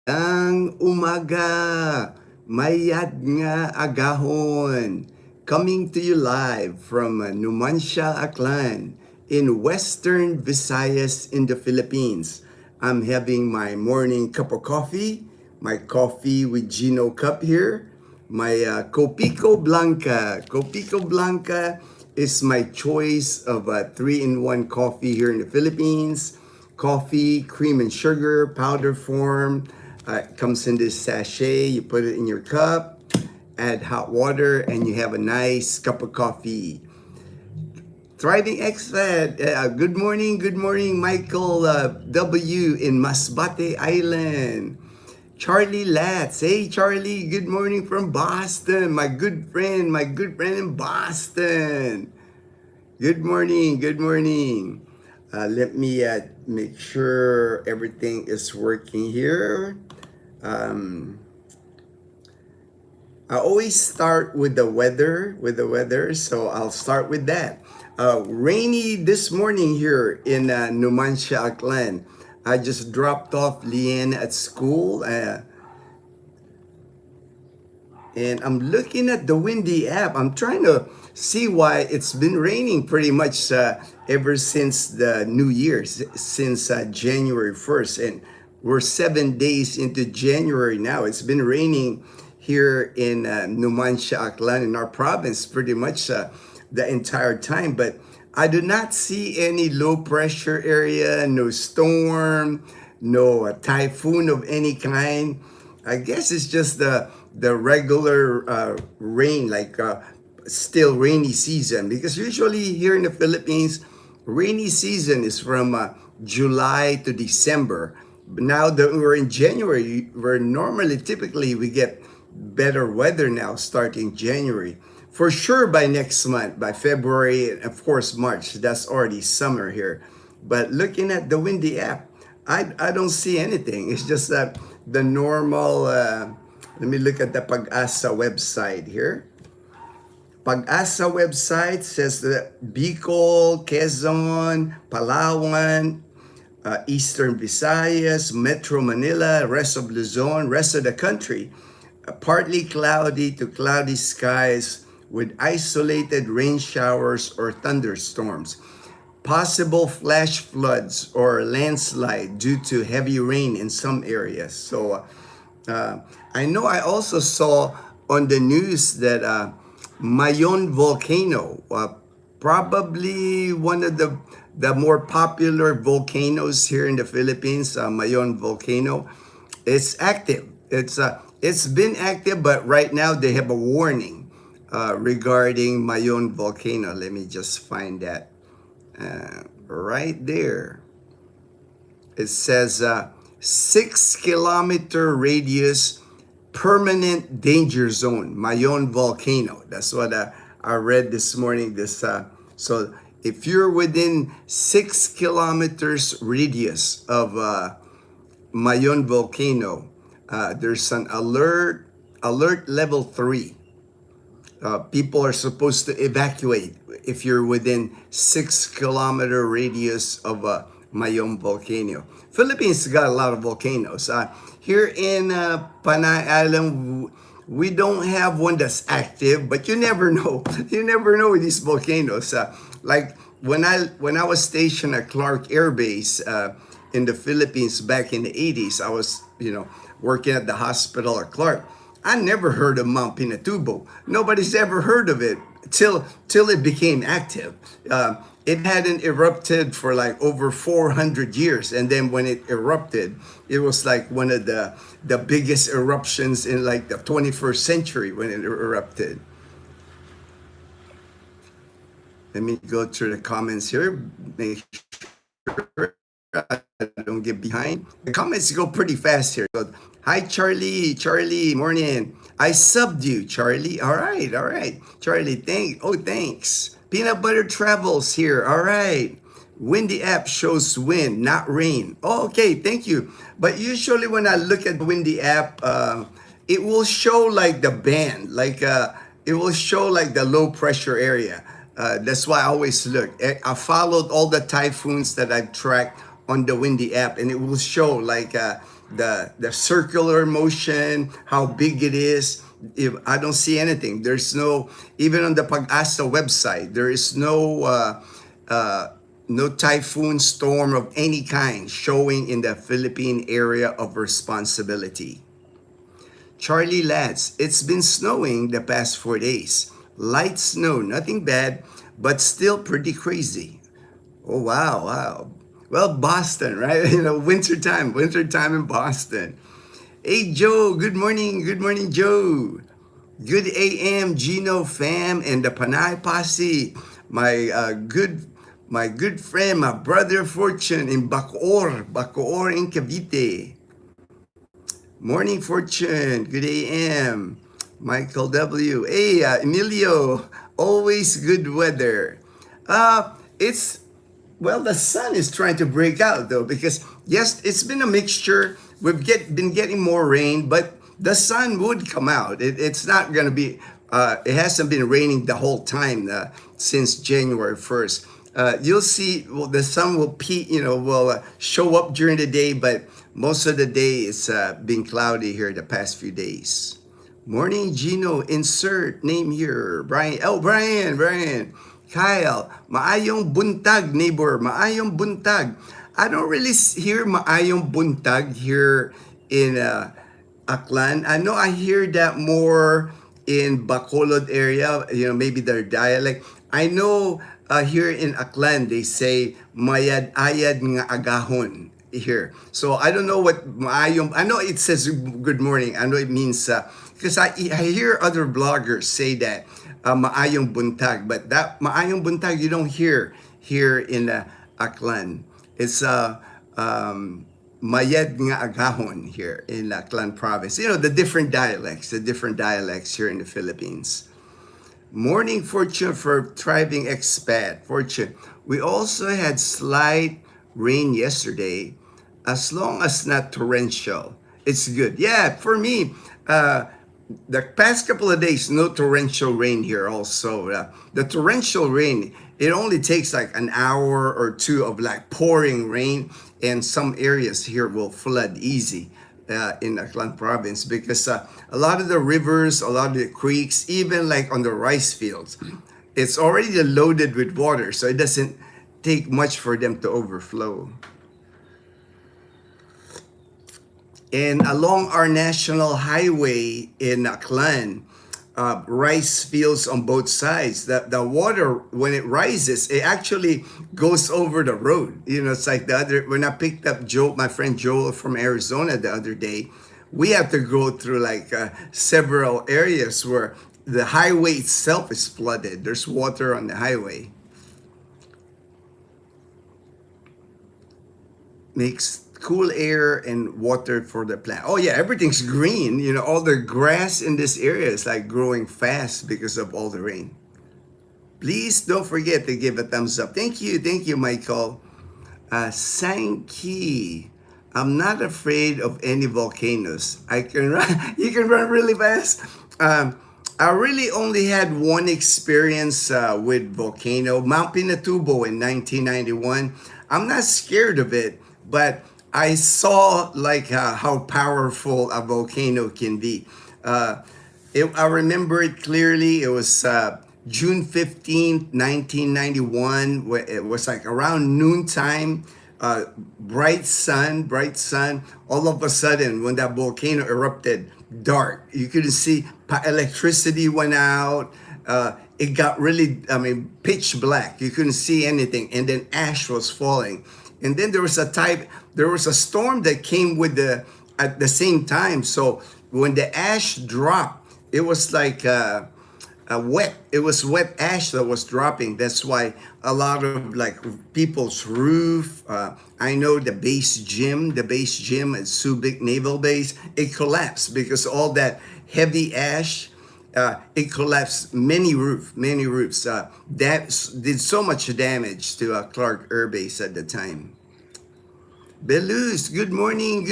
Ang umaga, mayad nga agahon. Coming to you live from Numancia, Aklan in Western Visayas in the Philippines. I'm having my morning cup of coffee, my coffee with Gino cup here, my Copico Blanca. Copico Blanca is my choice of a 3-in-1 coffee here in the Philippines. Coffee, cream and sugar, powder form. It comes in this sachet. You put it in your cup, add hot water, and you have a nice cup of coffee. Thriving Expat, good morning, Michael W. in Masbate Island. Charlie Latz, hey Charlie, good morning from Boston, my good friend in Boston. Good morning, good morning. Let me make sure everything is working here. I always start with the weather, so I'll start with that. Rainy this morning here in Numancia, Aklan. I just dropped off Leanne at school, and I'm looking at the windy app. I'm trying to see why it's been raining pretty much ever since the New Year, since January 1st. And we're 7 days into January now. It's been raining here in Numancia, Aklan, in our province, pretty much the entire time. But I do not see any low pressure area, no storm, no typhoon of any kind. I guess it's just the regular rain, like still rainy season. Because usually here in the Philippines, rainy season is from July to December. But now that we're in January, where normally typically we get better weather now starting January. For sure by next month, by February, and of course March, that's already summer here. But looking at the windy app, I don't see anything. It's just that the normal, let me look at the Pag-asa website here. Pag-asa website says that Bicol, Quezon, Palawan, Eastern Visayas, Metro Manila, rest of Luzon, rest of the country, partly cloudy to cloudy skies with isolated rain showers or thunderstorms. Possible flash floods or landslide due to heavy rain in some areas. So I know I also saw on the news that Mayon volcano, probably one of the more popular volcanoes here in the Philippines, Mayon volcano, it's active. It's been active, but right now they have a warning regarding Mayon volcano. Let me just find that right there. It says 6-kilometer radius permanent danger zone, Mayon volcano. That's what I read this morning. So if you're within 6 kilometers radius of Mayon volcano, there's an alert level 3. People are supposed to evacuate if you're within 6-kilometer radius of a Mayon volcano. Philippines got a lot of volcanoes. Here in Panay Island, we don't have one that's active, but you never know. You never know with these volcanoes. Like when I was stationed at Clark Air Base in the Philippines back in the 80s, I was working at the hospital at Clark. I never heard of Mount Pinatubo. Nobody's ever heard of it till it became active. It hadn't erupted for like over 400 years, and then when it erupted, it was like one of the biggest eruptions in like the 21st century when it erupted. Let me go through the comments here. Make sure I don't get behind. The comments go pretty fast here. So, hi, Charlie. Charlie, morning. I subbed you, Charlie. All right. Charlie, thanks. Peanut Butter Travels here. All right. Windy app shows wind, not rain. Oh, okay, thank you. But usually when I look at the Windy app, it will show like the band, like it will show like the low pressure area. That's why I always look. I followed all the typhoons that I've tracked on the Windy app, and it will show like the circular motion, how big it is. If I don't see anything, there's no, even on the Pag-asa website, there is no typhoon storm of any kind showing in the Philippine area of responsibility. Charlie Lads, it's been snowing the past 4 days. Light snow, nothing bad, but still pretty crazy. Oh, wow, wow. Well, Boston, right? Winter time in Boston. Hey, Joe, good morning, Joe. Good AM, Gino fam, and the Panay Posse. My good friend, my brother Fortune in Bacoor in Cavite. Morning, Fortune. Good AM. Michael W. Hey, Emilio. Always good weather. It's well, the sun is trying to break out though, because yes, it's been a mixture. Been getting more rain, but the sun would come out. It's not gonna be. It hasn't been raining the whole time since January 1st. You'll see. Well, the sun will will show up during the day, but most of the day it's been cloudy here the past few days. Morning, Gino. Insert name here. Brian. Oh, Brian. Kyle. Maayong buntag, neighbor. Maayong buntag. I don't really hear maayong buntag here in Aklan. I know I hear that more in Bacolod area. Maybe their dialect. I know here in Aklan they say mayad-ayad nga agahon here. So I don't know what maayong. I know it says good morning. I know it means because I hear other bloggers say that maayong buntag, but that maayong buntag you don't hear here in Aklan. It's mayad nga agahon here in Aklan province. The different dialects here in the Philippines. Morning, Fortune, for thriving expat. Fortune. We also had slight rain yesterday, as long as not torrential. It's good. Yeah, for me, the past couple of days, no torrential rain here also. The torrential rain, it only takes like an hour or two of like pouring rain, and some areas here will flood easy in Aklan province, because a lot of the rivers, a lot of the creeks, even like on the rice fields, it's already loaded with water, so it doesn't take much for them to overflow. And along our national highway in Aklan, rice fields on both sides. The water, when it rises, it actually goes over the road. It's like when I picked up my friend Joel from Arizona the other day, we have to go through like several areas where the highway itself is flooded. There's water on the highway. Makes cool air and water for the plant. Oh yeah, everything's green. All the grass in this area is like growing fast because of all the rain. Please don't forget to give a thumbs up. Thank you, Michael. Sankey. I'm not afraid of any volcanoes. I can run. You can run really fast. I really only had one experience with volcano, Mount Pinatubo in 1991. I'm not scared of it, but I saw like how powerful a volcano can be. I remember it clearly. It was June 15th, 1991. It was like around noontime. Bright sun. All of a sudden, when that volcano erupted, dark. You couldn't see. Electricity went out. It got really, pitch black. You couldn't see anything. And then ash was falling. And then there was a storm that came at the same time. So when the ash dropped, it was like wet ash that was dropping. That's why a lot of like people's roof, I know the base gym at Subic Naval Base, it collapsed because all that heavy ash, it collapsed many roofs. That did so much damage to Clark Air Base at the time. Belus, good morning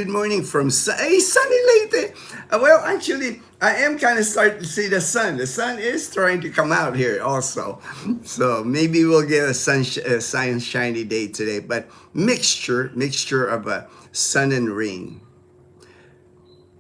from sunny Leyte. Well, actually, I am kind of starting to see the sun. The sun is trying to come out here also. So maybe we'll get a sunshiny day today, but mixture of sun and rain.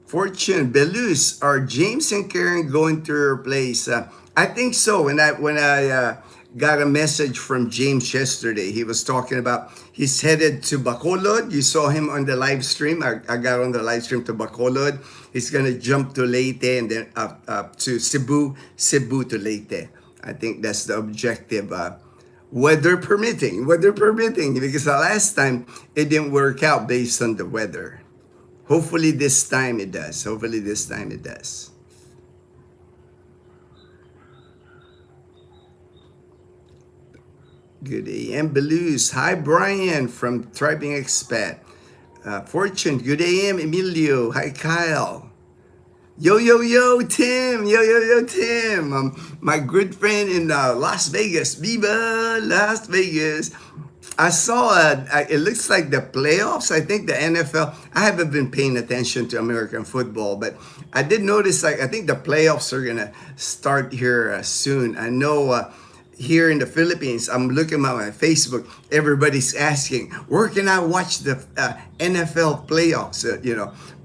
Fortune, Belus, are James and Karen going to your place? I think so. When I got a message from James yesterday, he was talking about he's headed to Bacolod. You saw him on the live stream. I got on the live stream to Bacolod. He's gonna jump to Leyte and then up to Cebu, Cebu to Leyte. I think that's the objective. Weather permitting, because the last time it didn't work out based on the weather. Hopefully this time it does. Hopefully this time it does. Good AM Blues. Hi Brian from Thriving Expat. Fortune. Good AM Emilio. Hi Kyle. Yo yo yo Tim. Yo yo yo Tim. My good friend in Las Vegas. Viva Las Vegas. I saw it looks like the playoffs. I think the NFL. I haven't been paying attention to American football, but I did notice like I think the playoffs are gonna start here soon. I know here in the Philippines, I'm looking at my Facebook. Everybody's asking, where can I watch the NFL playoffs?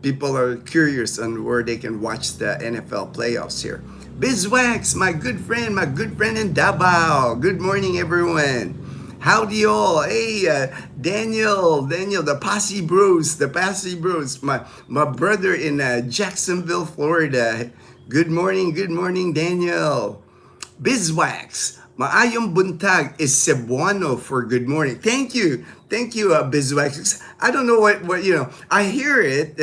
People are curious on where they can watch the NFL playoffs here. Bizwax, my good friend in Davao. Good morning, everyone. Howdy all. Hey, Daniel, the Posse Bros, my brother in Jacksonville, Florida. Good morning, Daniel. Bizwax, maayong buntag is Cebuano for good morning. Thank you, Bizwax. I don't know what. I hear it.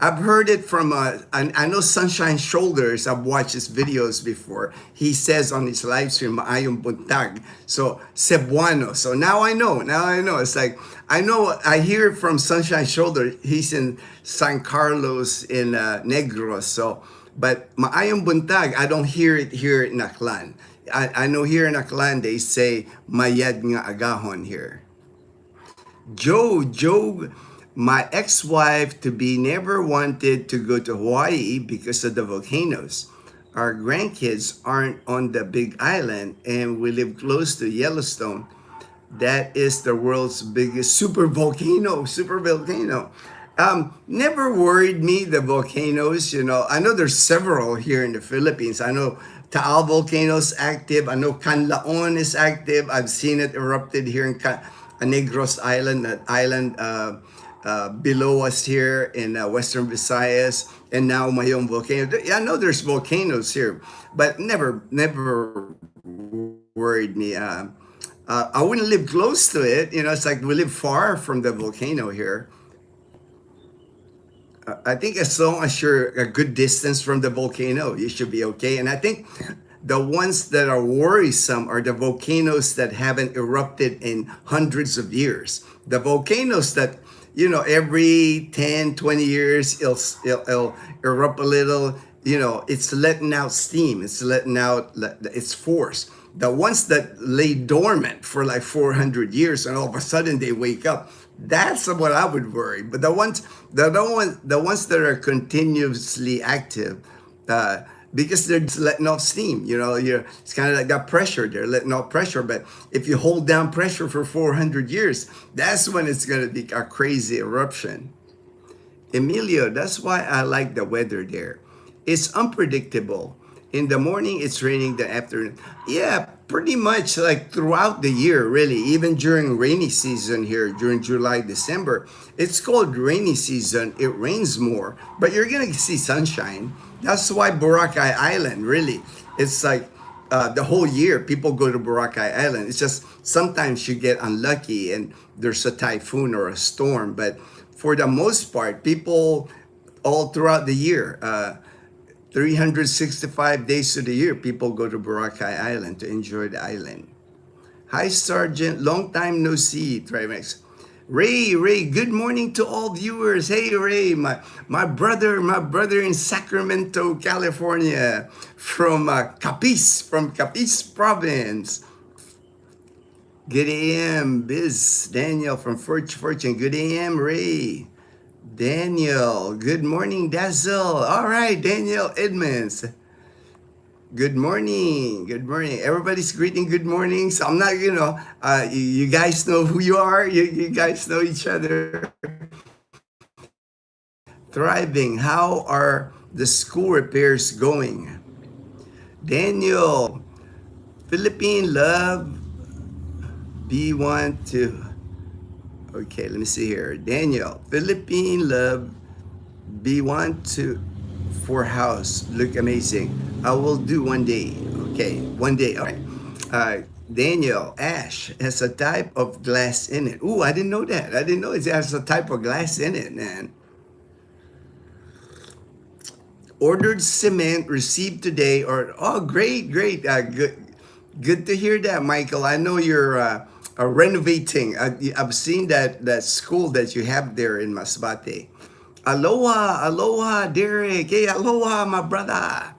I've heard it from. I know Sunshine Shoulders. I've watched his videos before. He says on his live stream, maayong buntag. So Cebuano. So now I know. It's like I know. I hear it from Sunshine Shoulder. He's in San Carlos in Negros. So. But maayong buntag, I don't hear it here in Aklan. I know here in Aklan, they say mayad nga agahon here. Joe, my ex-wife to be never wanted to go to Hawaii because of the volcanoes. Our grandkids aren't on the big island and we live close to Yellowstone. That is the world's biggest super volcano. Never worried me, the volcanoes. I know there's several here in the Philippines. I know Taal volcano's active. I know Canlaon is active. I've seen it erupted here in Negros Island, that island below us here in Western Visayas, and now Mayong volcano. I know there's volcanoes here, but never worried me. I wouldn't live close to it. It's like we live far from the volcano here. I think as long as you're a good distance from the volcano, you should be okay. And I think the ones that are worrisome are the volcanoes that haven't erupted in hundreds of years. The volcanoes that, every 10, 20 years, it'll erupt a little, it's letting out steam. It's letting out its force. The ones that lay dormant for like 400 years and all of a sudden they wake up, that's what I would worry. But the ones that are continuously active, because they're just letting off steam. It's kind of like that pressure. They're letting off pressure. But if you hold down pressure for 400 years, that's when it's going to be a crazy eruption. Emilio, that's why I like the weather there. It's unpredictable. In the morning, it's raining. The afternoon, yeah, pretty much like throughout the year, really. Even during rainy season here, during July, December, it's called rainy season. It rains more, but you're gonna see sunshine. That's why Boracay Island, really, it's like the whole year people go to Boracay Island. It's just sometimes you get unlucky and there's a typhoon or a storm, but for the most part, people all throughout the year. 365 days of the year, people go to Boracay Island to enjoy the island. Hi, Sergeant. Long time no see, Trimex. Ray, good morning to all viewers. Hey, Ray, my brother in Sacramento, California, from Capiz Province. Good AM, Biz. Daniel from Fortune. Good AM, Ray. Daniel, good morning, Dazzle. All right, Daniel Edmonds. Good morning. Everybody's greeting good morning. So I'm not, you guys know who you are. You guys know each other. thriving. How are the school repairs going? Daniel, Philippine love, B1 to, okay, let me see here. Daniel, Philippine love, B1 to 4 house, look amazing. I will do one day. Okay, one day, all right. Daniel, ash has a type of glass in it. Ooh, I didn't know that. I didn't know it has a type of glass in it, man. Ordered cement received today, or oh, great, great, good to hear that, Michael. I know you're renovating. I've seen that school that you have there in Masbate. Aloha, aloha, Derek. Hey, aloha, my brother.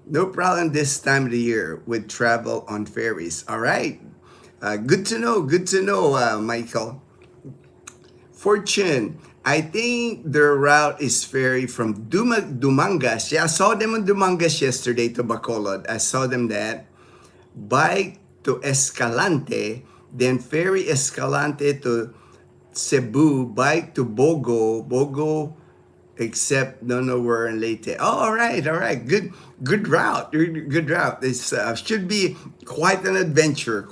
No problem this time of the year with travel on ferries. All right. Good to know. Good to know, Michael. Fortune. I think their route is ferry from Dumangas. Yeah, I saw them on Dumangas yesterday to Bacolod. I saw them that. Bike to Escalante, then ferry Escalante to Cebu, bike to Bogo, except don't know where in Leyte. Oh, all right. Good route. Good route. This should be quite an adventure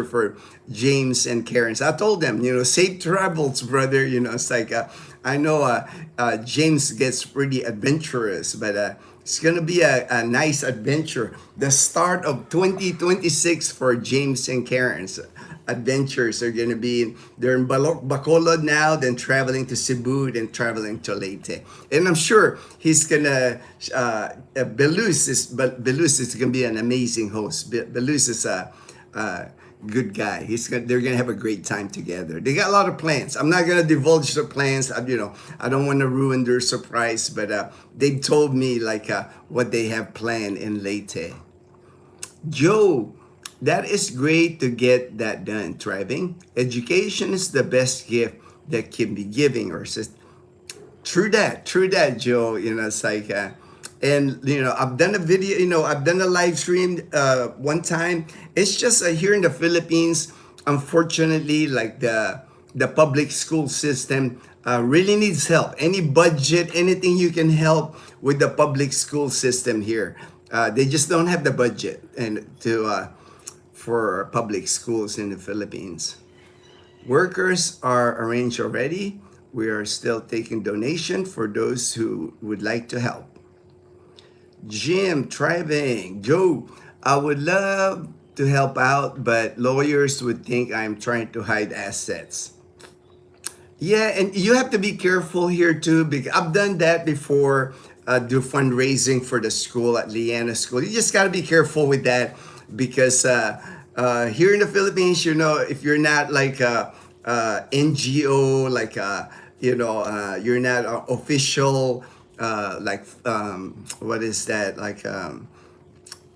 for James and Karen. So I told them, safe travels, brother. It's like, I know James gets pretty adventurous, but it's going to be a nice adventure. The start of 2026 for James and Karen's adventures are going to be, they're in Bacolod now, then traveling to Cebu, then traveling to Leyte. And I'm sure he's going to, Belus is going to be an amazing host. Belus is a good guy. They're going to have a great time together. They got a lot of plans. I'm not going to divulge the plans. I don't want to ruin their surprise, but they told me like what they have planned in Leyte. Joe, that is great to get that done, thriving. Education is the best gift that can be giving, or just true that, Joe. It's like, and I've done a video, I've done a live stream one time. It's just here in the Philippines, unfortunately, like the public school system really needs help. Any budget, anything you can help with the public school system here. They just don't have the budget and for public schools in the Philippines. Workers are arranged already. We are still taking donation for those who would like to help. Jim, thriving. Joe, I would love to help out, but lawyers would think I'm trying to hide assets. Yeah, and you have to be careful here too, because I've done that before, do fundraising for the school at Liana School. You just got to be careful with that, because here in the Philippines, if you're not like a NGO, like you're not an official, what is that, like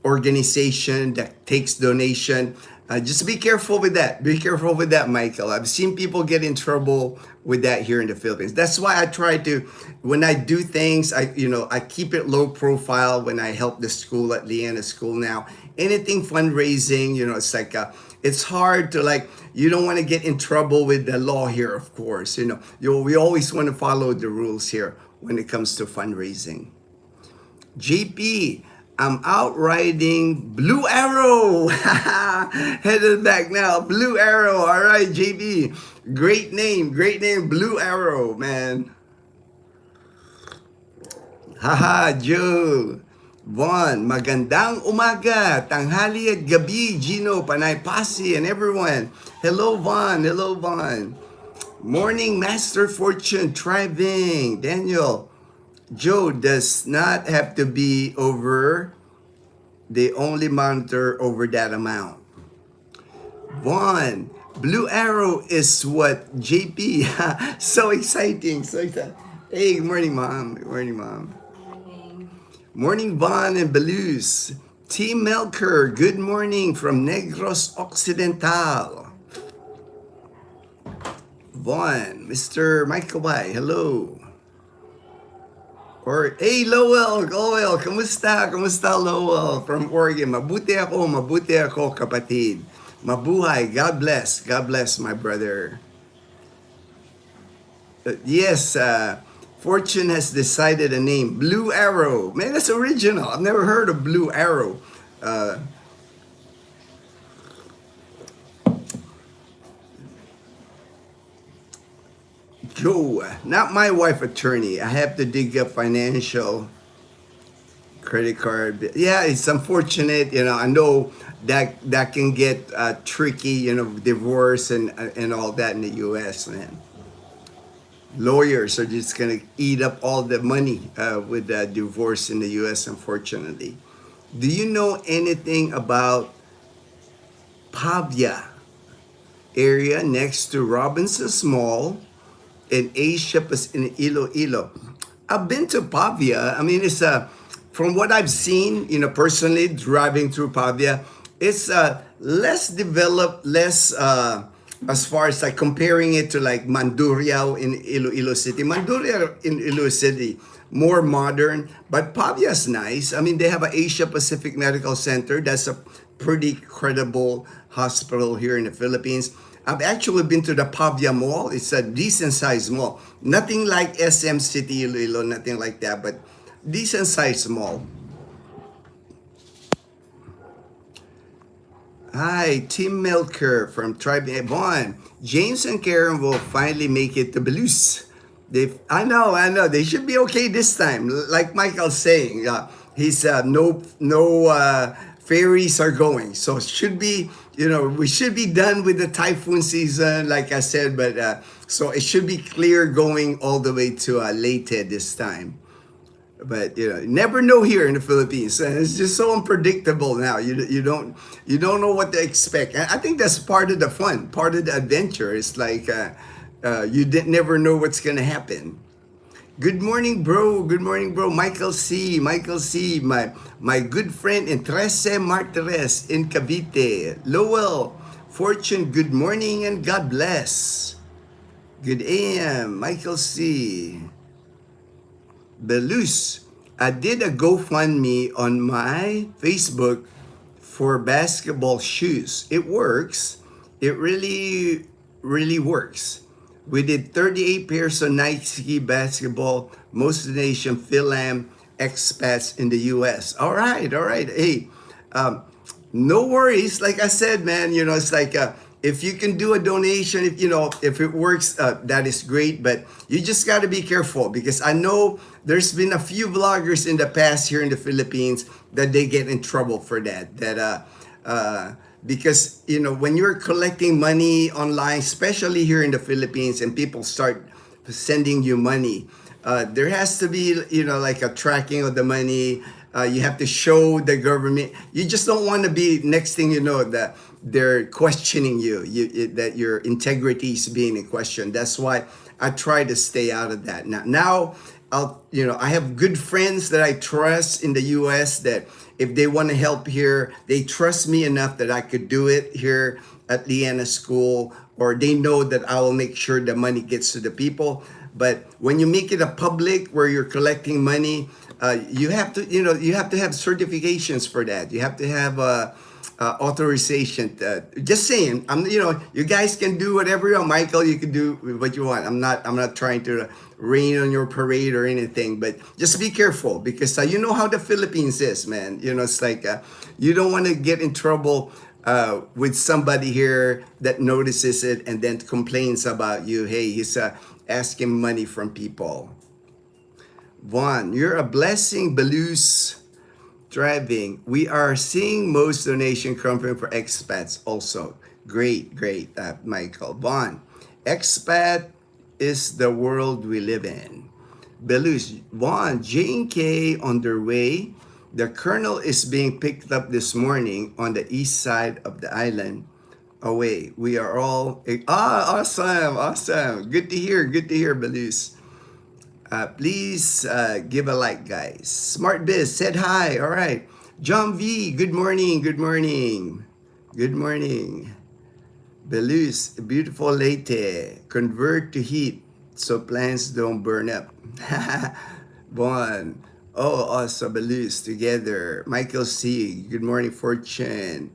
organization that takes donation. Just be careful with that. Be careful with that, Michael. I've seen people get in trouble with that here in the Philippines. That's why I try to, when I do things, I keep it low profile when I help the school at Liana School now. Anything fundraising, it's like, it's hard to you don't want to get in trouble with the law here, of course. We always want to follow the rules here when it comes to fundraising. JP, I'm out riding Blue Arrow. Headed back now. Blue Arrow. All right, JB. Great name. Blue Arrow, man. Haha, Joe. Von, magandang umaga, tanghali at gabi, Gino, Panay Pasi, and everyone. Hello, Von. Morning, Master Fortune, thriving. Daniel, Joe does not have to be over. They only monitor over that amount. Vaughn, Blue Arrow is what JP. So exciting. Hey, good morning, Mom. Morning, Vaughn and Belus. Team Melker, good morning from Negros Occidental. Vaughn, Mr. Michael Bay, hello. Or, hey, Lowell, kamusta, Lowell, from Oregon. Mabuti ako, kapatid. Mabuhay, God bless, my brother. Yes, Fortune has decided a name, Blue Arrow. Man, that's original. I've never heard of Blue Arrow. Uh, Joe, not my wife attorney. I have to dig up financial credit card. Yeah, it's unfortunate. I know that can get tricky. Divorce and all that in the U.S. Man, lawyers are just gonna eat up all the money with divorce in the U.S. Unfortunately. Do you know anything about Pavia area next to Robinson's Mall in Asia in Iloilo? I've been to Pavia. I mean, it's from what I've seen, personally driving through Pavia, it's less developed, less as far as like comparing it to like Mandurriao in Iloilo City. Mandurriao in Iloilo City, more modern, but Pavia's nice. I mean, they have an Asia Pacific Medical Center. That's a pretty credible hospital here in the Philippines. I've actually been to the Pavia Mall. It's a decent sized mall. Nothing like SM City Iloilo, nothing like that, but decent sized mall. Hi, Tim Milker from Tribe Avon. James and Karen will finally make it to Belus. I know. They should be okay this time. Like Michael's saying, he's no ferries are going, so it should be. We should be done with the typhoon season, like I said, but so it should be clear going all the way to Leyte this time. But never know here in the Philippines, and it's just so unpredictable now. You don't know what to expect. I think that's part of the fun, part of the adventure. It's like you never know what's gonna happen. Good morning, bro. Good morning, bro. Michael C. My good friend in Trece Martires in Cavite. Lowell, Fortune, good morning and God bless. Good AM, Michael C. Belus, I did a GoFundMe on my Facebook for basketball shoes. It works. It really, really works. We did 38 pairs of Nike basketball, most of the nation, Philam, expats in the U.S. All right. Hey, no worries. Like I said, man, it's like if you can do a donation, if it works, that is great. But you just got to be careful because I know there's been a few vloggers in the past here in the Philippines that they get in trouble for that. Because when you're collecting money online, especially here in the Philippines, and people start sending you money, there has to be like a tracking of the money. You have to show the government. You just don't want to be, next thing you know, that they're questioning that your integrity is being in question. That's why I try to stay out of that. Now I have good friends that I trust in the U.S. that if they want to help here, they trust me enough that I could do it here at Leanna School, or they know that I will make sure the money gets to the people. But when you make it a public where you're collecting money, you have to have certifications for that. You have to have authorization. Just saying, you guys can do whatever you want. Michael, you can do what you want. I'm not trying to rain on your parade or anything, but just be careful because you know how the Philippines is, man. It's like you don't want to get in trouble with somebody here that notices it and then complains about you. Hey, he's asking money from people. Vaughn, you're a blessing, Belus. Driving. We are seeing most donation coming for expats also. Great, Michael. Vaughn, expat is the world we live in. Belus, Vaughn, J&K on their way. The colonel is being picked up this morning on the east side of the island. Away. We are all... awesome. Good to hear, Belus. Please give a like, guys. Smart Biz said hi. All right. John V, good morning. Belus, beautiful Leyte. Convert to heat so plants don't burn up. Bon. Oh, also Belus together. Michael C, good morning, Fortune.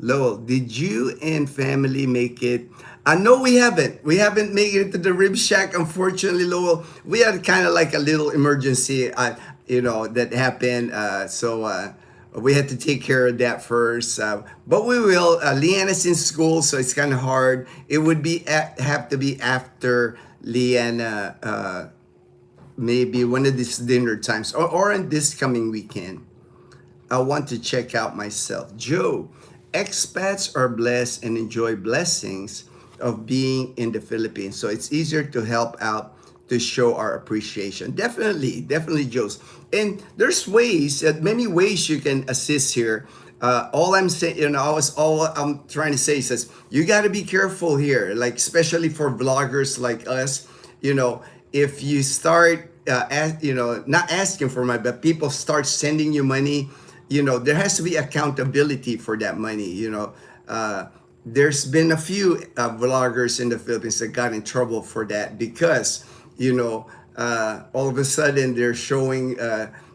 Lowell, did you and family make it No, we haven't. We haven't made it to the rib shack, unfortunately, Lowell. We had kind of like a little emergency, that happened. So we had to take care of that first. But we will. Leanna's in school, so it's kind of hard. It would have to be after Leanna, maybe one of these dinner times, or on this coming weekend. I want to check out myself. Joe, expats are blessed and enjoy blessings of being in the Philippines. So it's easier to help out to show our appreciation. Definitely, definitely, Joe. And there's many ways you can assist here. All I'm saying, all I'm trying to say is this, you got to be careful here, like especially for vloggers like us. If you start, not asking for money, but people start sending you money, there has to be accountability for that money. There's been a few vloggers in the Philippines that got in trouble for that because, all of a sudden they're showing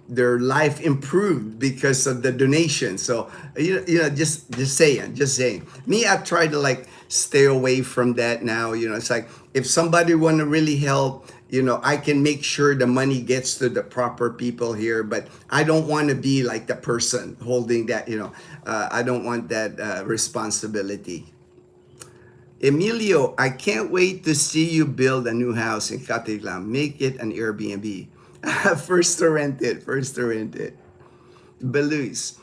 their life improved because of the donation. So, just saying. Me, I try to like stay away from that now. It's like if somebody want to really help, I can make sure the money gets to the proper people here, but I don't want to be like the person holding that, I don't want that responsibility. Emilio, I can't wait to see you build a new house in Catiglam. Make it an Airbnb. First to rent it. Beluis.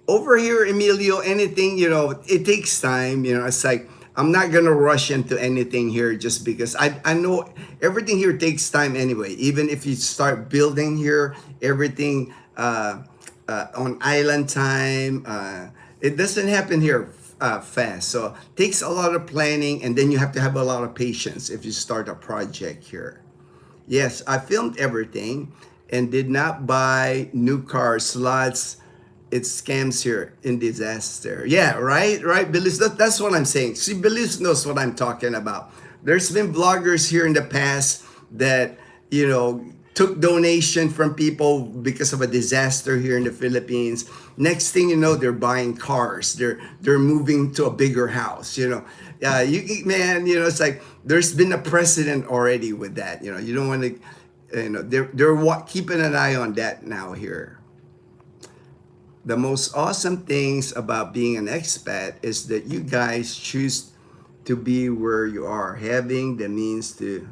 Over here, Emilio, anything, it takes time. It's like, I'm not going to rush into anything here just because I know everything here takes time anyway. Even if you start building here, everything on island time, it doesn't happen here fast. So it takes a lot of planning, and then you have to have a lot of patience if you start a project here. Yes, I filmed everything and did not buy new car slots. It's scams here in disaster. Yeah, right, Belize. That's what I'm saying. See, Belize knows what I'm talking about. There's been vloggers here in the past that, took donation from people because of a disaster here in the Philippines. Next thing you know, they're buying cars. They're moving to a bigger house. It's like there's been a precedent already with that. You don't want to, they're keeping an eye on that now here. The most awesome things about being an expat is that you guys choose to be where you are, having the means to.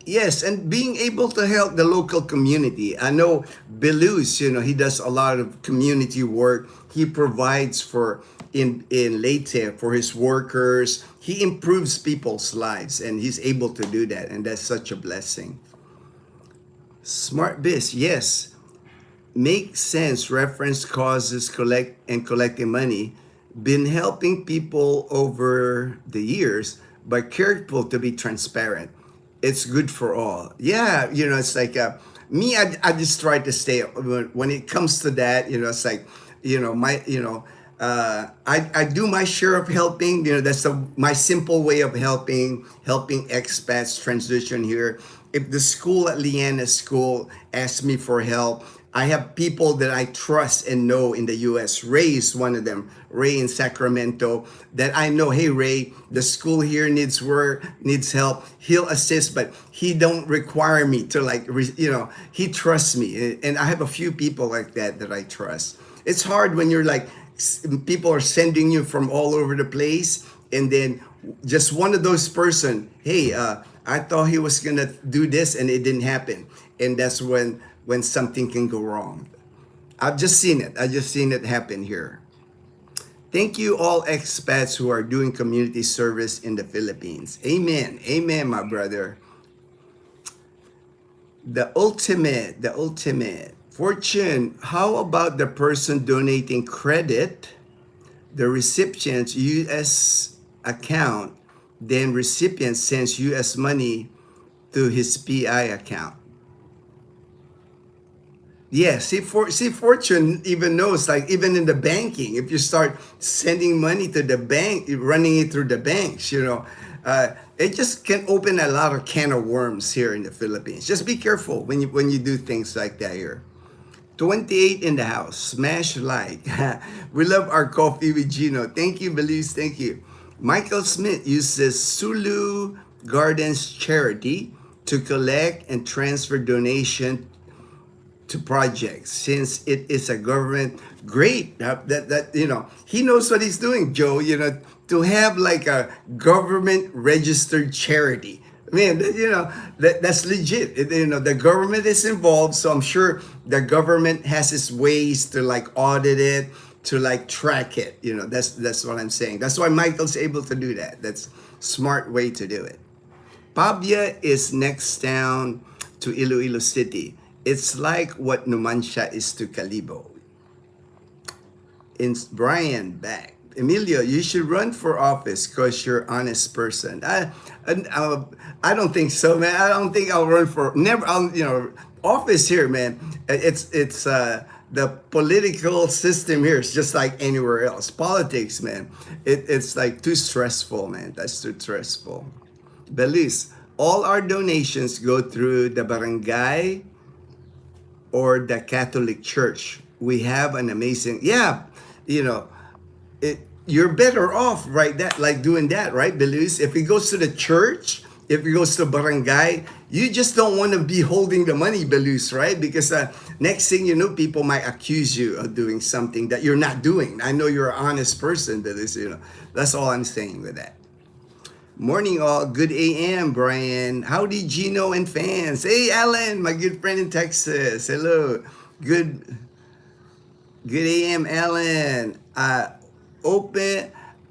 Yes, and being able to help the local community. I know Belus, he does a lot of community work. He provides in Leyte for his workers. He improves people's lives, and he's able to do that, and that's such a blessing. Smart biz, yes. Make sense, reference causes, collecting money. Been helping people over the years, but careful to be transparent. It's good for all. Yeah, it's like me, I just try to stay, when it comes to that, it's like, I do my share of helping. That's my simple way of helping expats transition here. If the school at Leanna's school asks me for help, I have people that I trust and know in the U.S. Ray is one of them. Ray in Sacramento, that I know, hey Ray, the school here needs work, needs help. He'll assist, but he don't require me to he trusts me. And I have a few people like that I trust. It's hard when you're like, people are sending you from all over the place, and then just one of those person, hey, I thought he was gonna do this and it didn't happen. And that's when something can go wrong. I've just seen it happen here. Thank you all expats who are doing community service in the Philippines. Amen, my brother. The ultimate. Fortune, how about the person donating credit, the recipient's U.S. account, then recipient sends U.S. money to his PI account? Yeah, see, Fortune even knows, like even in the banking, if you start sending money to the bank, running it through the banks, it just can open a lot of can of worms here in the Philippines. Just be careful when you do things like that here. 28 in the house. Smash like. We love our coffee with Gino. Thank you, Belize. Thank you. Michael Smith uses Sulu Gardens Charity to collect and transfer donation to projects since it is a government. Great that he knows what he's doing, Joe. To have like a government registered charity. I mean, that's legit. The government is involved, so I'm sure the government has its ways to like audit it, to like track it. That's what I'm saying. That's why Michael's able to do that. That's smart way to do it. Pabia is next town to Iloilo City. It's like what Numancia is to Calibo. In Brian back. Emilio, you should run for office because you're an honest person. I don't think so, man. I don't think I'll run for office here, man. It's the political system here is just like anywhere else. Politics, man. It's like too stressful, man. That's too stressful. Belize, all our donations go through the barangay or the Catholic Church. We have an amazing, you're better off like doing that, right, Belize? If it goes to the church, if it goes to barangay, you just don't want to be holding the money, Belize, right? Because next thing you know, people might accuse you of doing something that you're not doing. I know you're an honest person, Belize, That's all I'm saying with that. Morning all, good AM, Brian. Howdy, Gino and fans. Hey, Alan, my good friend in Texas. Hello. Good AM, Alan. I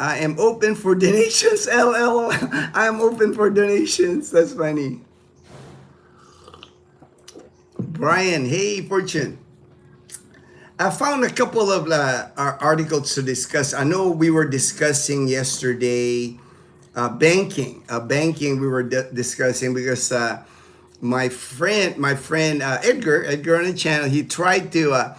am open for donations, LL. I am open for donations. That's funny. Brian, hey, Fortune. I found a couple of articles to discuss. I know we were discussing yesterday banking we were discussing because my friend Edgar on the channel, he tried to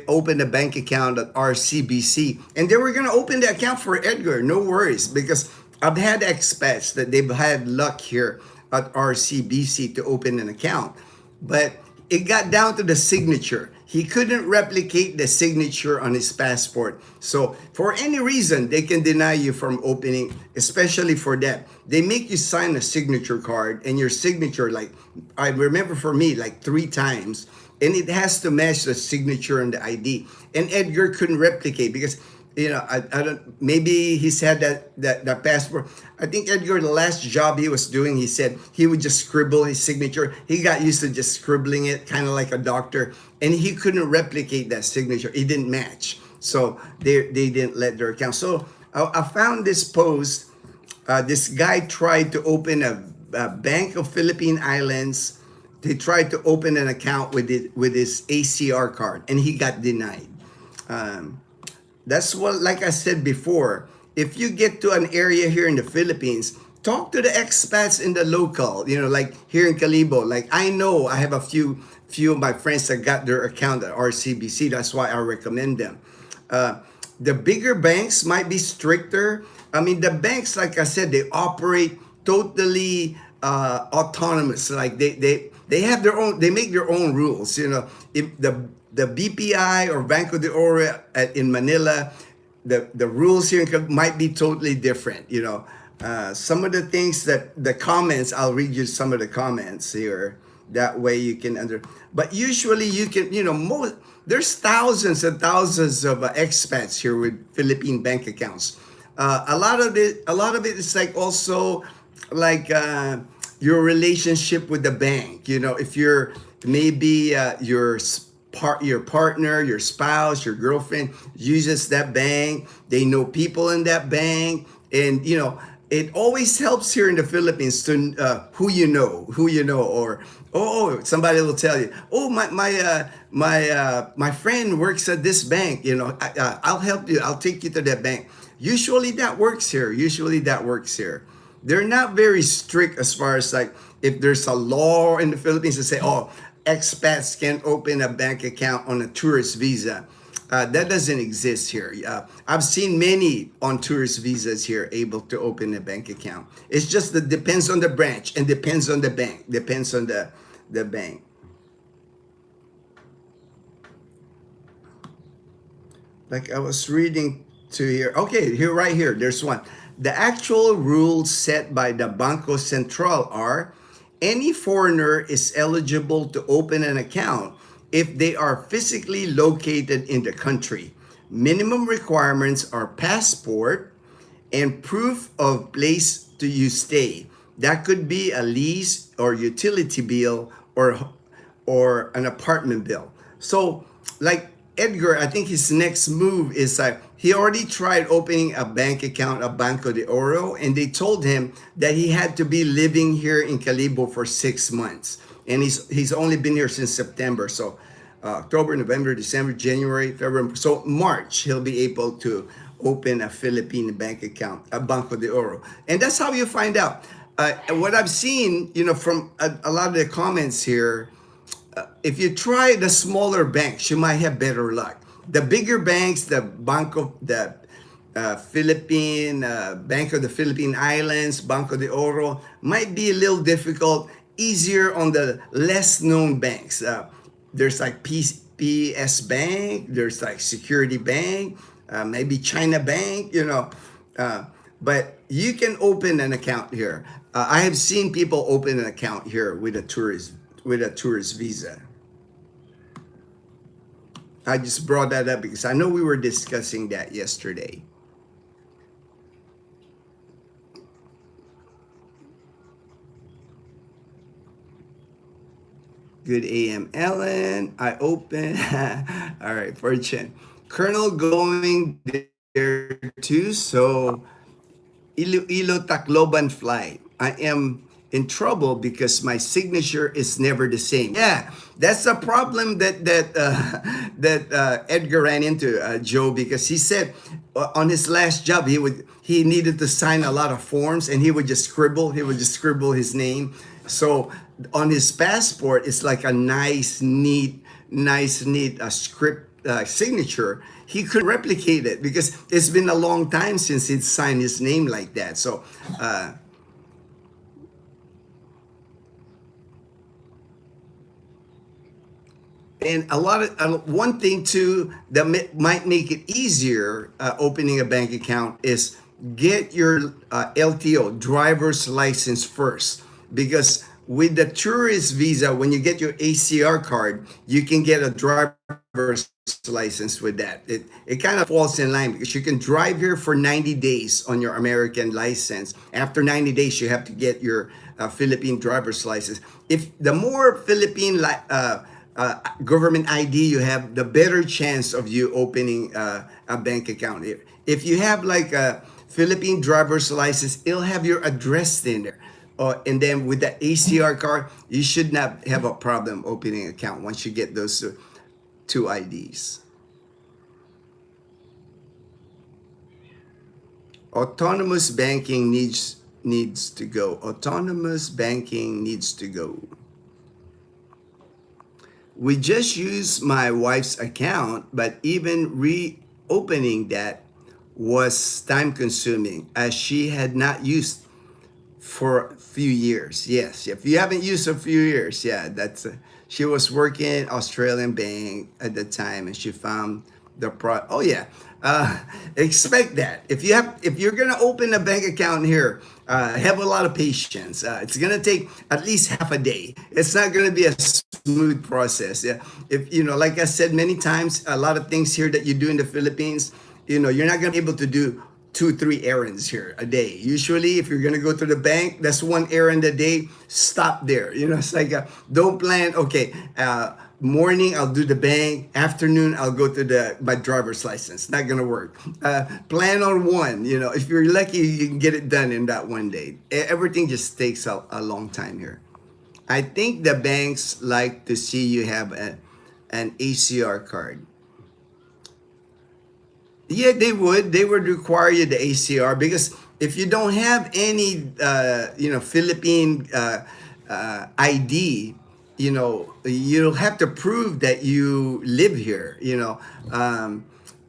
open a bank account at RCBC, and they were going to open the account for Edgar. No worries, because I've had expats that they've had luck here at RCBC to open an account, but it got down to the signature. He couldn't replicate the signature on his passport. So for any reason, they can deny you from opening, especially for that. They make you sign a signature card, and your signature, like I remember for me, like 3 times, and it has to match the signature and the ID. And Edgar couldn't replicate because, I don't, maybe he's had that passport. I think Edgar, the last job he was doing, he said he would just scribble his signature. He got used to just scribbling it, kind of like a doctor, and he couldn't replicate that signature. It didn't match. So they didn't let their account. So I found this post. This guy tried to open a Bank of Philippine Islands. They tried to open an account with his ACR card, and he got denied. That's what, like I said before, if you get to an area here in the Philippines, talk to the expats in the local, like here in Calibo. Like I know I have a few of my friends that got their account at RCBC. That's why I recommend them. The bigger banks might be stricter. I mean, the banks, like I said, they operate totally autonomous. Like they have their own, they make their own rules. If the BPI or Banco de Oro in Manila, the rules here might be totally different. Some of the things that the comments, I'll read you some of the comments here. That way you can but usually you can, there's thousands and thousands of expats here with Philippine bank accounts. A lot of it is like also like your relationship with the bank. If you're maybe your partner, your spouse, your girlfriend uses that bank, they know people in that bank, and it always helps here in the Philippines to who you know, or somebody will tell you, my friend works at this bank, I'll help you, I'll take you to that bank. Usually that works here. They're not very strict as far as like if there's a law in the Philippines to say, expats can open a bank account on a tourist visa. That doesn't exist here. I've seen many on tourist visas here able to open a bank account. It's just that depends on the branch and depends on the bank. Depends on the bank. like I was reading to here. Okay, here right here. There's one. The actual rules set by the Banco Central are any foreigner is eligible to open an account if they are physically located in the country. Minimum requirements are passport and proof of place to you stay. That could be a lease or utility bill or an apartment bill. So like Edgar, I think his next move is like he already tried opening a bank account at Banco de Oro, and they told him that he had to be living here in Calibo for 6 months, and he's only been here since September. So October, November, December, January, February. So March, he'll be able to open a Philippine bank account at Banco de Oro. And that's how you find out. What I've seen, from a lot of the comments here, if you try the smaller banks, you might have better luck. The bigger banks, the Bank of the Philippine Islands, Banco de Oro, might be a little difficult, easier on the less known banks. There's like PS Bank, there's like Security Bank, maybe China Bank, but you can open an account here. I have seen people open an account here with a tourist visa. I just brought that up because I know we were discussing that yesterday. Good AM, Ellen. I open. All right, Fortune. Colonel going there too. So Iloilo Tacloban flight. I am in trouble because my signature is never the same. Yeah, that's a problem that Edgar ran into, Joe, because he said on his last job he needed to sign a lot of forms, and he would just scribble his name. So on his passport, it's like a nice, neat script signature. He could replicate it because it's been a long time since he'd signed his name like that. So and one thing too that might make it easier opening a bank account is get your LTO, driver's license, first, because with the tourist visa, when you get your ACR card, you can get a driver's license with that. It kind of falls in line because you can drive here for 90 days on your American license. After 90 days, you have to get your Philippine driver's license. If the more Philippine government ID you have, the better chance of you opening a bank account. If you have like a Philippine driver's license, it'll have your address in there. And then with the ACR card, you should not have a problem opening an account once you get those two IDs. Autonomous banking needs to go. Autonomous banking needs to go. We just used my wife's account, but even reopening that was time consuming as she had not used for a few years. Yes, if you haven't used a few years, yeah, she was working Australian bank at the time, and she found the oh yeah, expect that if you're gonna open a bank account here, have a lot of patience. It's gonna take at least half a day. It's not gonna be a smooth process. Yeah, if like I said many times, a lot of things here that you do in the Philippines, you're not gonna be able to do 2-3 errands here a day. Usually if you're gonna go to the bank, that's one errand a day. Stop there. It's like don't plan, okay, morning I'll do the bank, afternoon I'll go to my driver's license. Not gonna work. Plan on one. If you're lucky, you can get it done in that one day. Everything just takes a long time here. I think the banks like to see you have an ACR card. Yeah, they would. They would require you the ACR because if you don't have any, Philippine ID, you'll have to prove that you live here.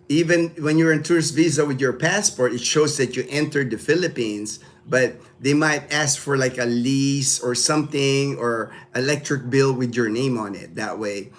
Even when you're in tourist visa with your passport, it shows that you entered the Philippines. But they might ask for like a lease or something or electric bill with your name on it. That way.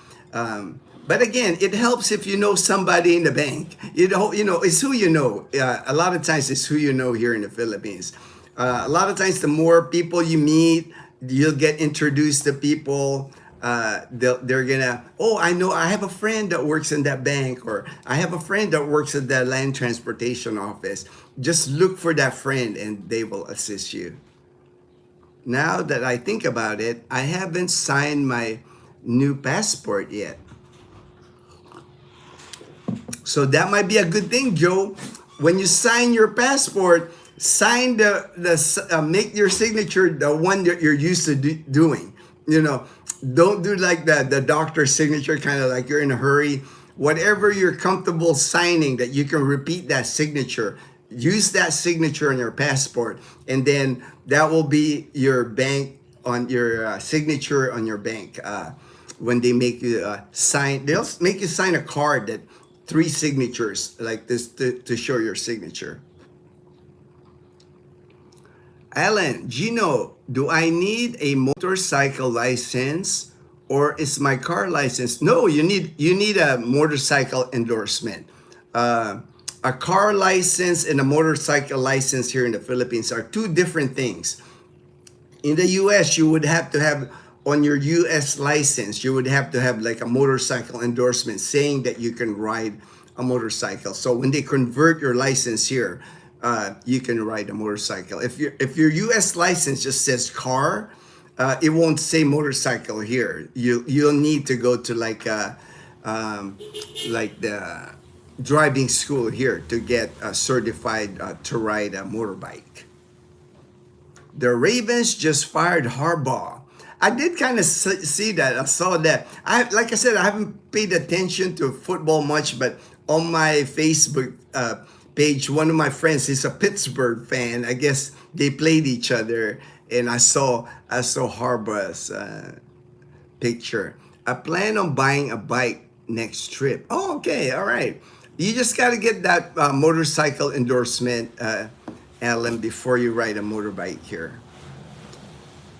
But again, it helps if you know somebody in the bank. It's who you know. A lot of times, it's who you know here in the Philippines. A lot of times, the more people you meet, you'll get introduced to people. They're gonna, oh, I know, I have a friend that works in that bank, or I have a friend that works at the land transportation office. Just look for that friend, and they will assist you. Now that I think about it, I haven't signed my new passport yet. So that might be a good thing, Joe. When you sign your passport, sign make your signature the one that you're used to doing. Don't do like the doctor's signature, kind of like you're in a hurry. Whatever you're comfortable signing, that you can repeat that signature. Use that signature on your passport, and then that will be your bank on your signature on your bank. When they make you sign, they'll make you sign a card that 3 signatures like this to show your signature. Alan, Gino, do I need a motorcycle license, or is my car license? No, you need a motorcycle endorsement. A car license and a motorcycle license here in the Philippines are 2 different things. In the US, you would have to have on your US license, you would have to have like a motorcycle endorsement saying that you can ride a motorcycle. So when they convert your license here, you can ride a motorcycle. If your US license just says car, it won't say motorcycle here. You'll need to go to like the driving school here to get certified to ride a motorbike. The Ravens just fired Harbaugh. I did kind of see that. I saw that. Like I said, I haven't paid attention to football much, but on my Facebook page, one of my friends is a Pittsburgh fan. I guess they played each other, and I saw Harbaugh's picture. I plan on buying a bike next trip. Oh, okay, all right. You just got to get that motorcycle endorsement, Alan, before you ride a motorbike here.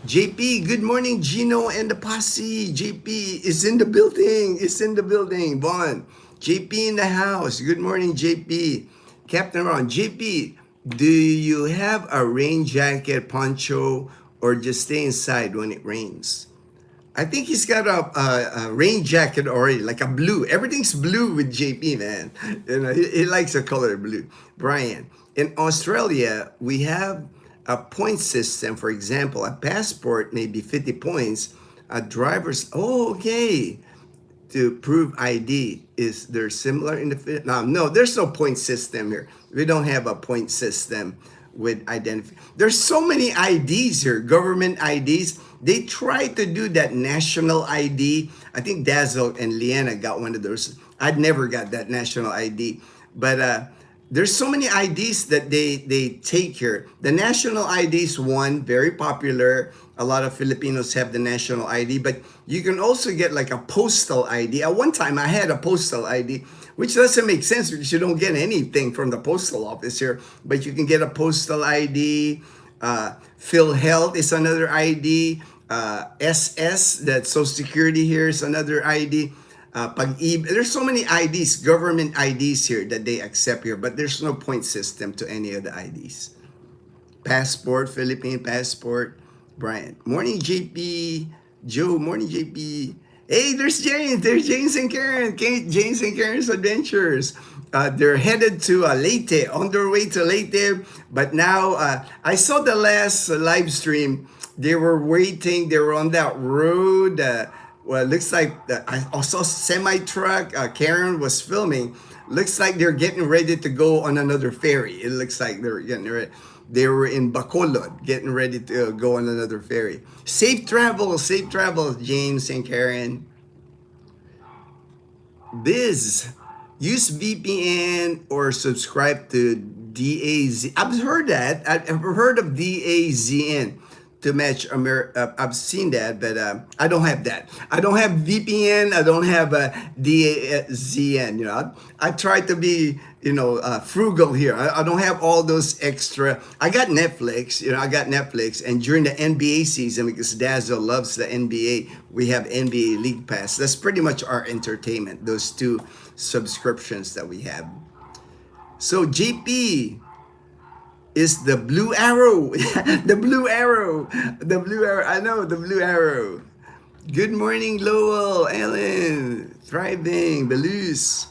JP, good morning, Gino and the posse. JP is in the building. Vaughn. JP in the house. Good morning, JP. Captain Ron. JP, do you have a rain jacket, poncho, or just stay inside when it rains? I think he's got a rain jacket already, like a blue. Everything's blue with JP, man. He likes the color blue. Brian, in Australia, we have a point system. For example, a passport may be 50 points. A driver's, okay, to prove ID. Is there similar in the no, there's no point system here. We don't have a point system with identity. There's so many IDs here, government IDs. They try to do that national ID. I think Dazzle and Leanna got one of those. I'd never got that national ID, but there's so many IDs that they take here. The national ID is one, very popular. A lot of Filipinos have the national ID, but you can also get like a postal ID. At one time, I had a postal ID, which doesn't make sense because you don't get anything from the postal office here, but you can get a postal ID. PhilHealth is another ID. SS, that Social Security here, is another ID. There's so many IDs, government IDs here that they accept here, but there's no point system to any of the IDs. Passport, Philippine passport. Brian. Morning, JP. Joe, morning, JP. Hey, there's James. There's James and Karen. James and Karen's Adventures. They're headed to Leyte, on their way to Leyte. But now, I saw the last live stream. They were waiting. They were on that road. Well, it looks like I saw semi-truck. Karen was filming. Looks like they're getting ready to go on another ferry. It looks like they're getting ready. They were in Bacolod, getting ready to go on another ferry. Safe travels, James and Karen. Biz, use VPN or subscribe to DAZ. I've heard that. I've heard of DAZN. to match I've seen that, but I don't have that. I don't have VPN. I don't have DAZN. You know, I try to be, you know, frugal here. I don't have all those extra. I got Netflix. You know, I got Netflix, and during the NBA season, because Dazzle loves the NBA, we have NBA League Pass. That's pretty much our entertainment. Those two subscriptions that we have. So JP is the blue arrow. The blue arrow. The blue arrow. I know the blue arrow. Good morning, Lowell, Ellen, Thriving, Belus,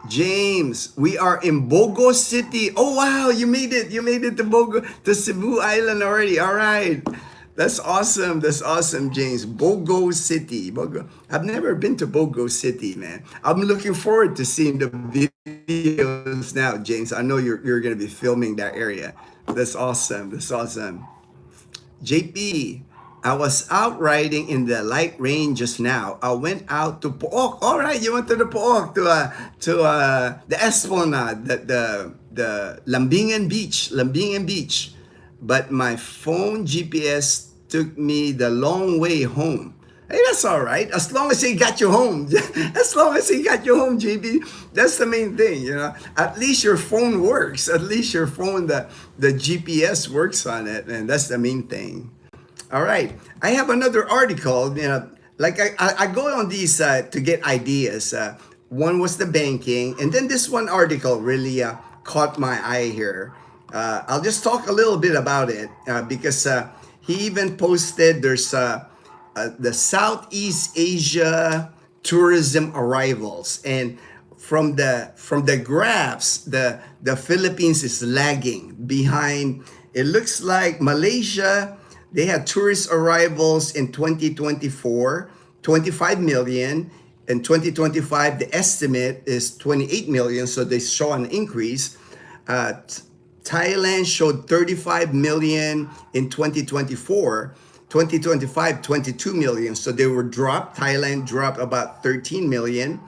James. We are in Bogo City. Oh wow, you made it. You made it to Cebu Island already. All right. That's awesome. That's awesome, James. Bogo City. Bogo. I've never been to Bogo City, man. I'm looking forward to seeing the videos now, James. I know you're going to be filming that area. That's awesome. That's awesome. JP, I was out riding in the light rain just now. I went out to Pook. All right, you went to the Pook, to the Esplanade, the Lambingan Beach. But my phone GPS took me the long way home. Hey, that's all right. As long as he got you home. As long as he got you home, JB. That's the main thing, you know. At least your phone works. At least your phone, the GPS works on it. And that's the main thing. All right. I have another article, you know. Like I go on these to get ideas. One was the banking. And then this one article really caught my eye here. I'll just talk a little bit about it because he even posted there's the Southeast Asia tourism arrivals, and from the graphs, the Philippines is lagging behind. It looks like Malaysia, they had tourist arrivals in 2024, 25 million. In 2025, the estimate is 28 million, so they show an increase. Thailand showed 35 million in 2024. 2025, 22 million. So they were dropped. Thailand dropped about 13 million.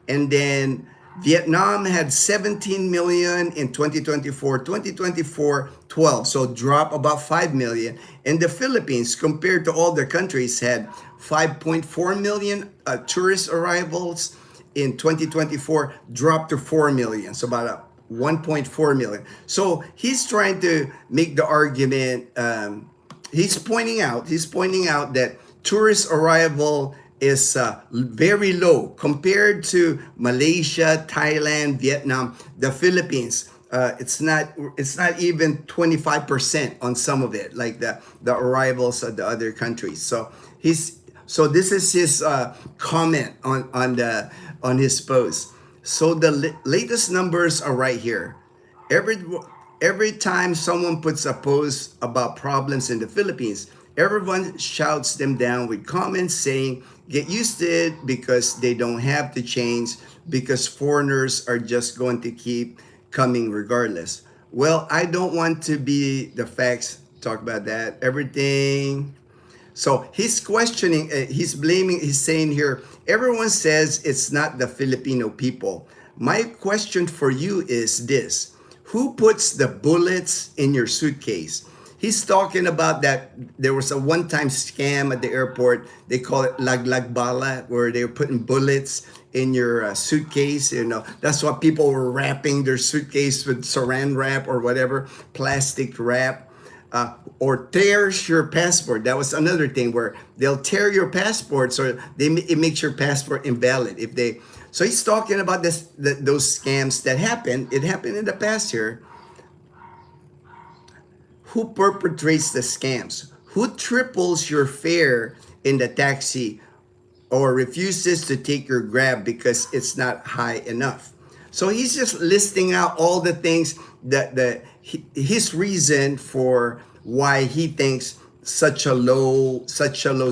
And then Vietnam had 17 million in 2024. 2024, 12. So drop about 5 million. And the Philippines, compared to all the countries, had 5.4 million tourist arrivals in 2024, dropped to 4 million. So about a 1.4 million. So he's trying to make the argument. He's pointing out that tourist arrival is very low compared to Malaysia, Thailand, Vietnam, the Philippines. It's not even 25% on some of it, like the arrivals of the other countries. So this is his comment on his post. So the latest numbers are right here. Every time someone puts a post about problems in the Philippines, everyone shouts them down with comments saying, get used to it because they don't have to change, because foreigners are just going to keep coming regardless. Well, I don't want to be the facts, talk about that, everything. So he's questioning, he's blaming, he's saying here, everyone says it's not the Filipino people. My question for you is this. Who puts the bullets in your suitcase? He's talking about that there was a one-time scam at the airport. They call it laglag bala, where they're putting bullets in your suitcase. You know, that's why people were wrapping their suitcase with saran wrap or whatever, plastic wrap. Or tears your passport. That was another thing where they'll tear your passport, so it makes your passport invalid if they. So he's talking about those scams that happened. It happened in the past here. Who perpetrates the scams? Who triples your fare in the taxi or refuses to take your Grab because it's not high enough? So he's just listing out all the things that his reason for why he thinks such a low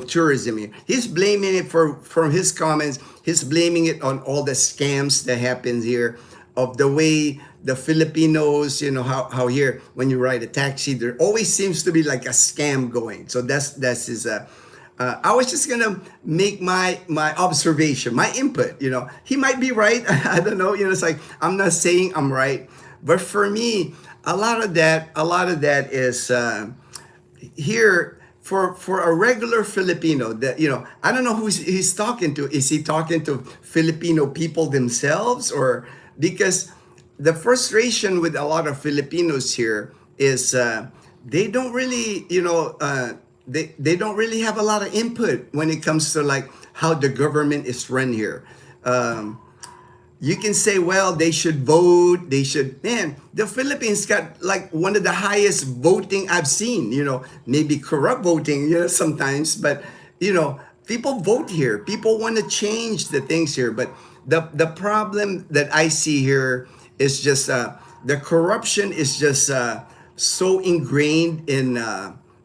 tourism here. He's blaming it from his comments. He's blaming it on all the scams that happens here, of the way the Filipinos, you know, how here when you ride a taxi, there always seems to be like a scam going. So that's his. I was just gonna make my observation, my input. You know, he might be right. I don't know. You know, it's like I'm not saying I'm right, but for me, a lot of that is here. for a regular Filipino that, I don't know who he's talking to. Is he talking to Filipino people themselves, or because the frustration with a lot of Filipinos here is they don't really, they don't really have a lot of input when it comes to like how the government is run here. You can say, well, they should vote. They should, man, the Philippines got like one of the highest voting I've seen, maybe corrupt voting, sometimes, but, people vote here. People want to change the things here. But the problem that I see here is just the corruption is just so ingrained in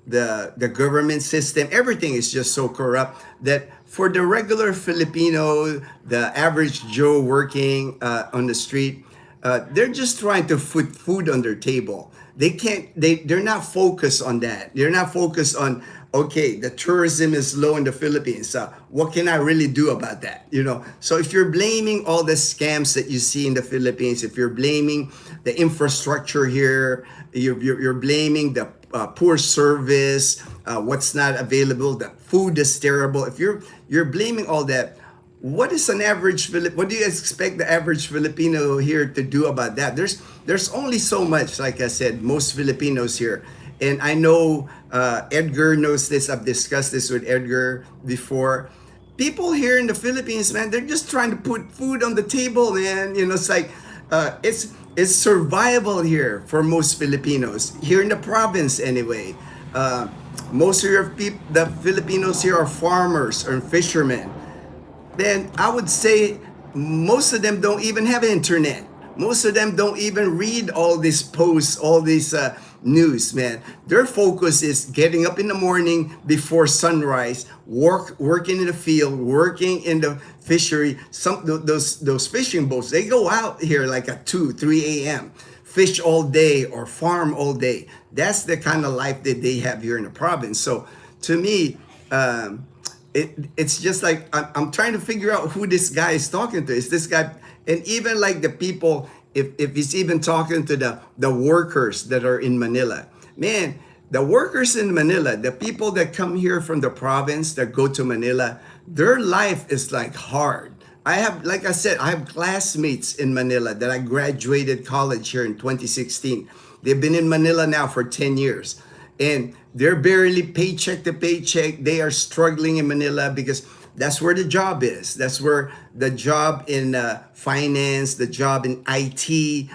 the government system. Everything is just so corrupt that for the regular Filipino, the average Joe working on the street, they're just trying to put food on their table. They're not focused on that. They're not focused on, okay, the tourism is low in the Philippines. What can I really do about that? So if you're blaming all the scams that you see in the Philippines, if you're blaming the infrastructure here, you're blaming the poor service, what's not available, the food is terrible. If you're blaming all that, what is an average what do you expect the average Filipino here to do about that? There's only so much, like I said, most Filipinos here. And I know Edgar knows this. I've discussed this with Edgar before. People here in the Philippines, man, they're just trying to put food on the table, man. It's like it's survival here for most Filipinos here in the province anyway. Most of the Filipinos here are farmers or fishermen. Then I would say most of them don't even have internet. Most of them don't even read all these posts, all these news, man. Their focus is getting up in the morning before sunrise, working in the field, working in the fishery. Those fishing boats, they go out here like at 2, 3 a.m. fish all day or farm all day. That's the kind of life that they have here in the province. So to me, it's just like I'm trying to figure out who this guy is talking to. Is this guy, and even like the people, if he's even talking to the workers that are in Manila, man, the workers in Manila, the people that come here from the province that go to Manila, their life is like hard. Like I said, I have classmates in Manila that I graduated college here in 2016. They've been in Manila now for 10 years. And they're barely paycheck to paycheck. They are struggling in Manila because that's where the job is. That's where the job in finance, the job in IT,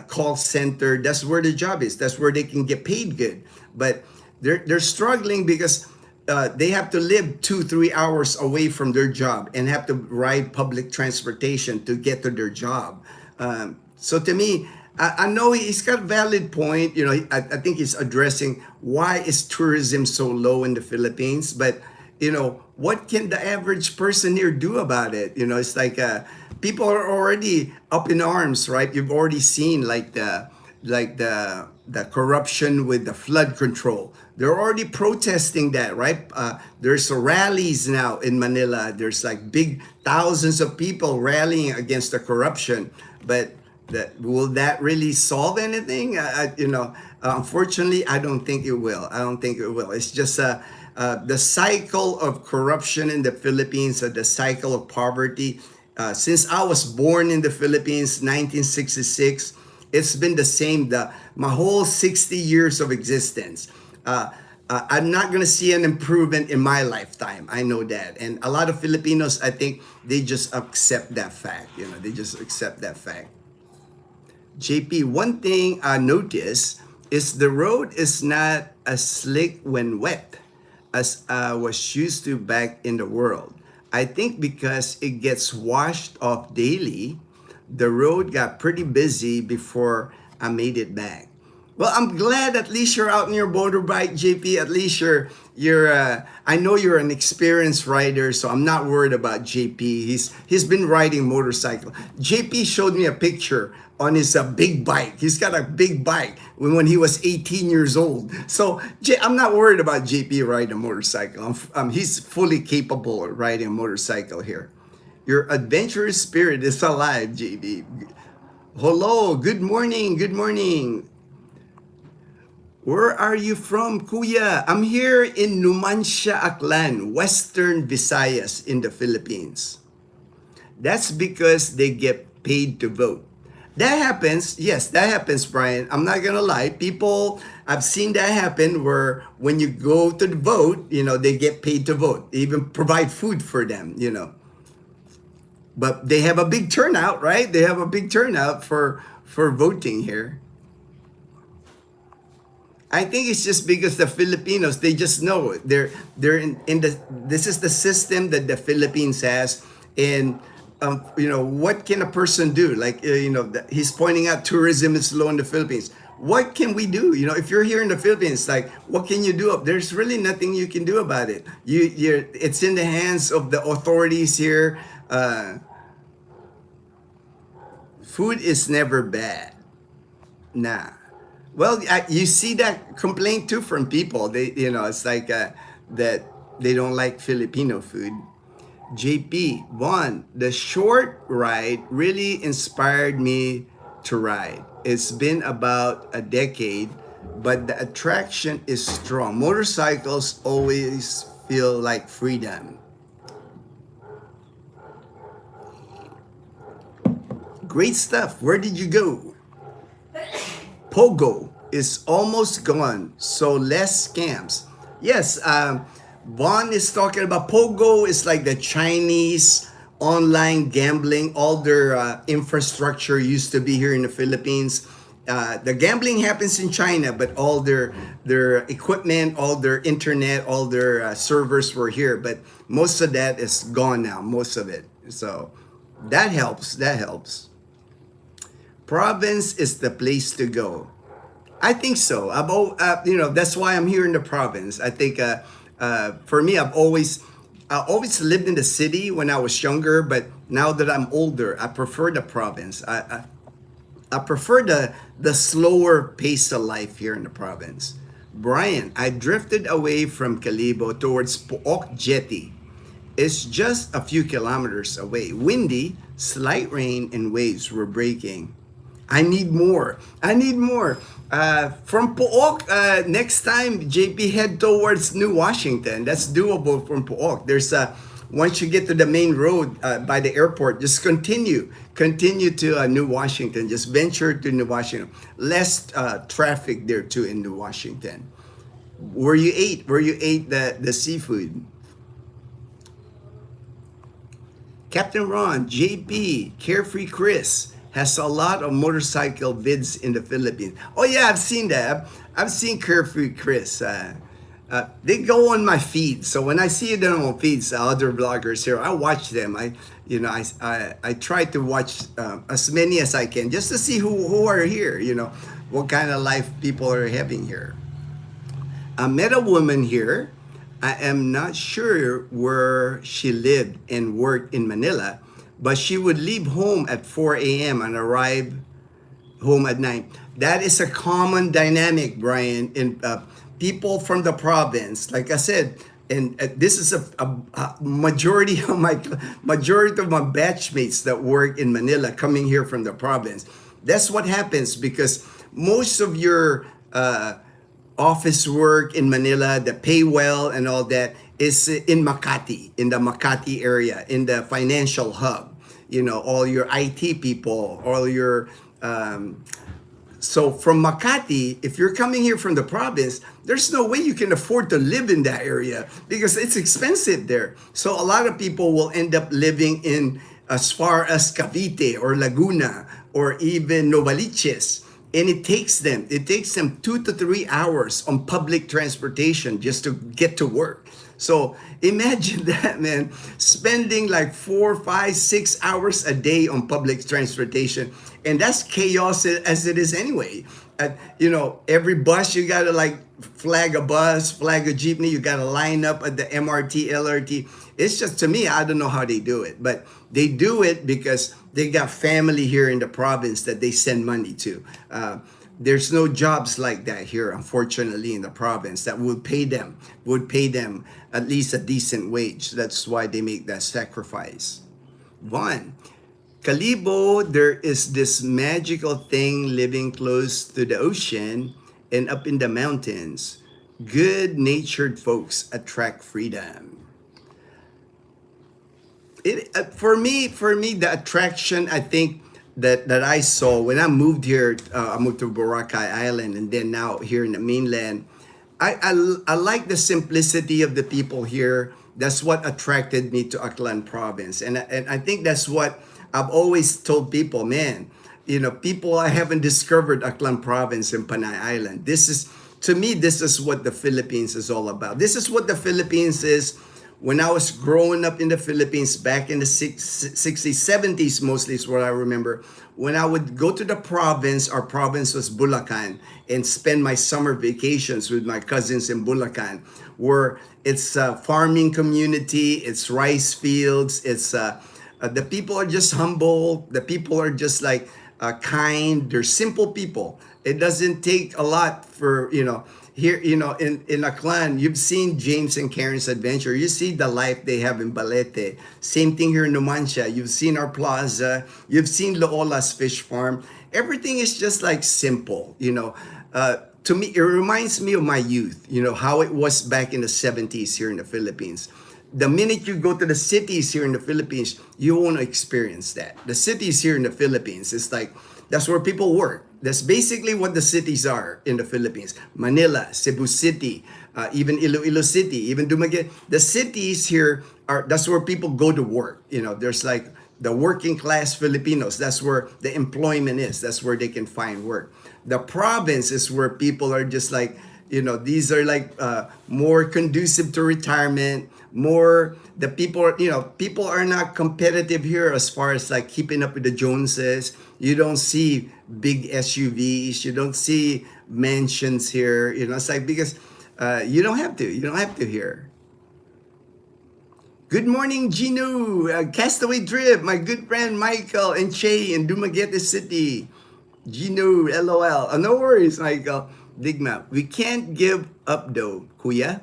call center, that's where the job is. That's where they can get paid good. But they're struggling because they have to live 2-3 hours away from their job and have to ride public transportation to get to their job. So to me, I know he's got a valid point. I think he's addressing why is tourism so low in the Philippines. But, what can the average person here do about it? It's like people are already up in arms, right? You've already seen like the corruption with the flood control. They're already protesting that, right? There's rallies now in Manila. There's like big thousands of people rallying against the corruption. But will that really solve anything? Unfortunately, I don't think it will. It's just the cycle of corruption in the Philippines, the cycle of poverty. Since I was born in the Philippines, 1966, it's been the same. My whole 60 years of existence. I'm not going to see an improvement in my lifetime. I know that. And a lot of Filipinos, I think, they just accept that fact. They just accept that fact. JP, one thing I noticed is the road is not as slick when wet as I was used to back in the world. I think because it gets washed off daily, the road got pretty busy before I made it back. Well, I'm glad at least you're out on your motorbike, JP. At least you're I know you're an experienced rider, so I'm not worried about JP. He's been riding motorcycle. JP showed me a picture on his big bike. He's got a big bike when he was 18 years old. So I'm not worried about JP riding a motorcycle. He's fully capable of riding a motorcycle here. Your adventurous spirit is alive, JP. Hello, good morning, good morning. Where are you from, Kuya? I'm here in Numancia, Aklan, Western Visayas in the Philippines. That's because they get paid to vote. That happens. Yes, that happens, Brian. I'm not gonna lie. People, I've seen that happen where when you go to the vote, they get paid to vote. They even provide food for them. But they have a big turnout, right? They have a big turnout for voting here. I think it's just because the Filipinos, they just know they're in the this is the system that the Philippines has. And what can a person do? Like he's pointing out tourism is low in the Philippines. What can we do? If you're here in the Philippines, like what can you do? There's really nothing you can do about it. It's in the hands of the authorities here. Food is never bad. Nah. Well, you see that complaint too from people. It's like that they don't like Filipino food. JP, one, the short ride really inspired me to ride. It's been about a decade, but the attraction is strong. Motorcycles always feel like freedom. Great stuff. Where did you go? Pogo is almost gone, so less scams. Yes, Vaughn is talking about Pogo is like the Chinese online gambling. All their infrastructure used to be here in the Philippines. The gambling happens in China, but all their equipment, all their internet, all their servers were here. But most of that is gone now, most of it. So that helps. That helps. Province is the place to go. I think so. That's why I'm here in the province. I think for me, I always lived in the city when I was younger, but now that I'm older, I prefer the province. I prefer the slower pace of life here in the province. Brian, I drifted away from Calibo towards Pook Jetty. It's just a few kilometers away. Windy, slight rain, and waves were breaking. I need more. I need more. From Pook, next time, JP, head towards New Washington. That's doable from Pook. Once you get to the main road by the airport, just continue to New Washington. Just venture to New Washington. Less traffic there too in New Washington. Where you ate the seafood. Captain Ron, JP, Carefree Chris has a lot of motorcycle vids in the Philippines. Oh yeah, I've seen that. I've seen Carefree Chris. They go on my feed, so when I see them on feeds, other vloggers here, I watch them. I try to watch as many as I can just to see who are here. What kind of life people are having here. I met a woman here. I am not sure where she lived and worked in Manila, but she would leave home at 4 a.m. and arrive home at 9. That is a common dynamic, Brian, in people from the province. Like I said, and this is a majority of my batchmates that work in Manila coming here from the province. That's what happens because most of your office work in Manila, the pay well and all that is in Makati, in the Makati area, in the financial hub. All your IT people, all your so from Makati, if you're coming here from the province, there's no way you can afford to live in that area because it's expensive there. So a lot of people will end up living in as far as Cavite or Laguna or even Novaliches. And it takes them 2 to 3 hours on public transportation just to get to work. So imagine that, man, spending like 4, 5, 6 hours a day on public transportation. And that's chaos as it is anyway. Every bus, you got to like flag a bus, flag a jeepney. You got to line up at the MRT, LRT. It's just, to me, I don't know how they do it. But they do it because they got family here in the province that they send money to. There's no jobs like that here, unfortunately, in the province that would pay them at least a decent wage. That's why they make that sacrifice. One, Calibo, there is this magical thing living close to the ocean and up in the mountains, good-natured folks attract freedom. For me, the attraction I think that I saw when I moved here, I moved to Boracay Island, and then now here in the mainland. I like the simplicity of the people here. That's what attracted me to Aklan province, and I think that's what I've always told people, man. People I haven't discovered Aklan province and Panay Island. This is, to me, this is what the Philippines is all about. This is what the Philippines is. When I was growing up in the Philippines back in the 60s, 70s, mostly is what I remember. When I would go to the province, our province was Bulacan, and spend my summer vacations with my cousins in Bulacan, where it's a farming community, it's rice fields, the people are just humble, the people are just like kind, they're simple people. It doesn't take a lot for, here, in Aklan, you've seen James and Karen's adventure. You see the life they have in Balete. Same thing here in Numancia. You've seen our plaza. You've seen Loola's fish farm. Everything is just like simple, to me, it reminds me of my youth, how it was back in the 70s here in the Philippines. The minute you go to the cities here in the Philippines, you won't experience that. The cities here in the Philippines, it's like, that's where people work. That's basically what the cities are in the Philippines. Manila, Cebu City, even Iloilo City, even Dumaguete. The cities here that's where people go to work. There's like the working class Filipinos. That's where the employment is. That's where they can find work. The province is where people are just like, these are like more conducive to retirement. People are not competitive here as far as like keeping up with the Joneses. You don't see big SUVs. You don't see mansions here. It's like, because you don't have to here. Good morning, Gino, Castaway Drip, my good friend Michael and Che in Dumaguete City. Gino, LOL. Oh, no worries, Michael. Digma, we can't give up though, Kuya.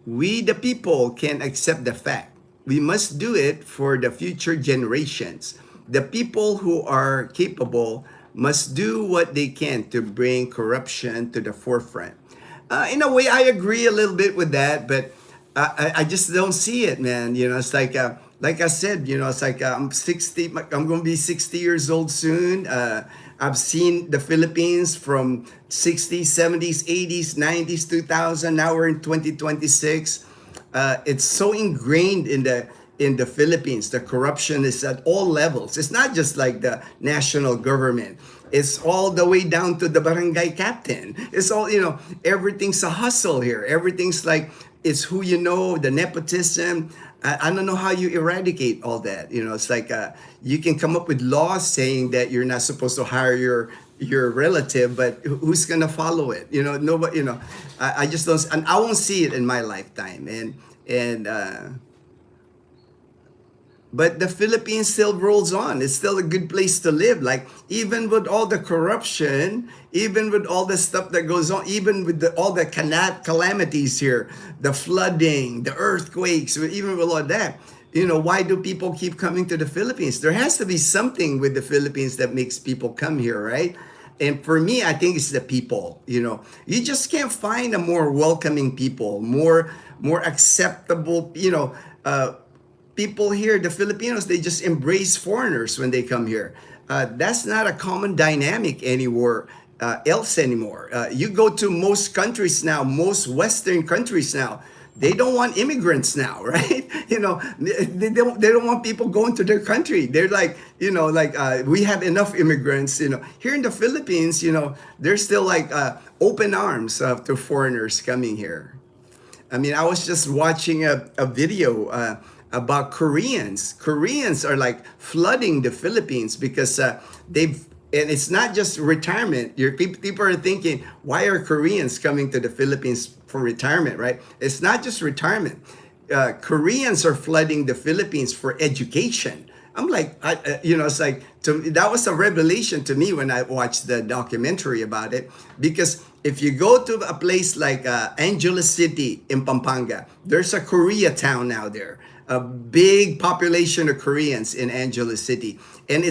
We, the people, can accept the fact. We must do it for the future generations. The people who are capable must do what they can to bring corruption to the forefront. In a way, I agree a little bit with that, but I just don't see it, man. It's like I said, it's like I'm 60. I'm going to be 60 years old soon. I've seen the Philippines from 60s, 70s, 80s, 90s, 2000. Now we're in 2026. It's so ingrained in the Philippines. The corruption is at all levels. It's not just like the national government. It's all the way down to the barangay captain. It's all, everything's a hustle here. Everything's like, it's who the nepotism. I don't know how you eradicate all that. It's like you can come up with laws saying that you're not supposed to hire your relative, but who's gonna follow it? Nobody. I just don't, and I won't see it in my lifetime. But the Philippines still rolls on. It's still a good place to live. Like, even with all the corruption, even with all the stuff that goes on, even with all the calamities here, the flooding, the earthquakes, even with all that, why do people keep coming to the Philippines? There has to be something with the Philippines that makes people come here, right? And for me, I think it's the people. You just can't find a more welcoming people, more acceptable, people here, the Filipinos, they just embrace foreigners when they come here. That's not a common dynamic anywhere else anymore. You go to most countries now, most Western countries now, they don't want immigrants now, right? They don't want people going to their country. They're like, we have enough immigrants. Here in the Philippines, they're still like open arms to foreigners coming here. I mean, I was just watching a video about Koreans. Koreans are like flooding the Philippines because and it's not just retirement. People are thinking, why are Koreans coming to the Philippines for retirement, right? It's not just retirement. Koreans are flooding the Philippines for education. I'm like, it's like, that was a revelation to me when I watched the documentary about it. Because if you go to a place like Angeles City in Pampanga, there's a Koreatown now there. A big population of Koreans in Angeles City. And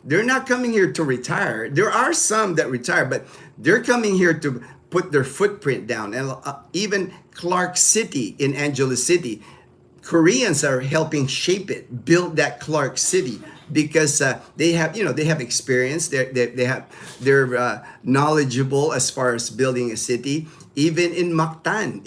they're not coming here to retire. There are some that retire, but they're coming here to put their footprint down. And even Clark City in Angeles City, Koreans are helping shape it, build that Clark City, because they have, they have experience. They're knowledgeable as far as building a city. Even in Mactan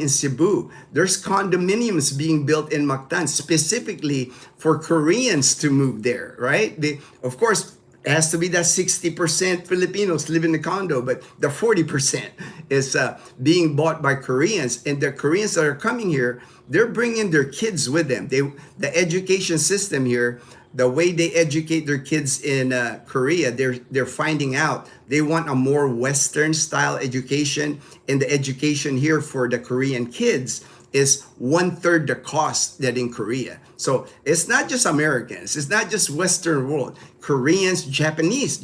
in Cebu, there's condominiums being built in Mactan specifically for Koreans to move there. Right? Of course, it has to be that 60% Filipinos live in the condo, but the 40% is being bought by Koreans. And the Koreans that are coming here, they're bringing their kids with them. The education system here, the way they educate their kids in Korea, they're finding out they want a more Western style education, and the education here for the Korean kids is 1/3 the cost that in Korea. So it's not just Americans, it's not just Western world. Koreans, Japanese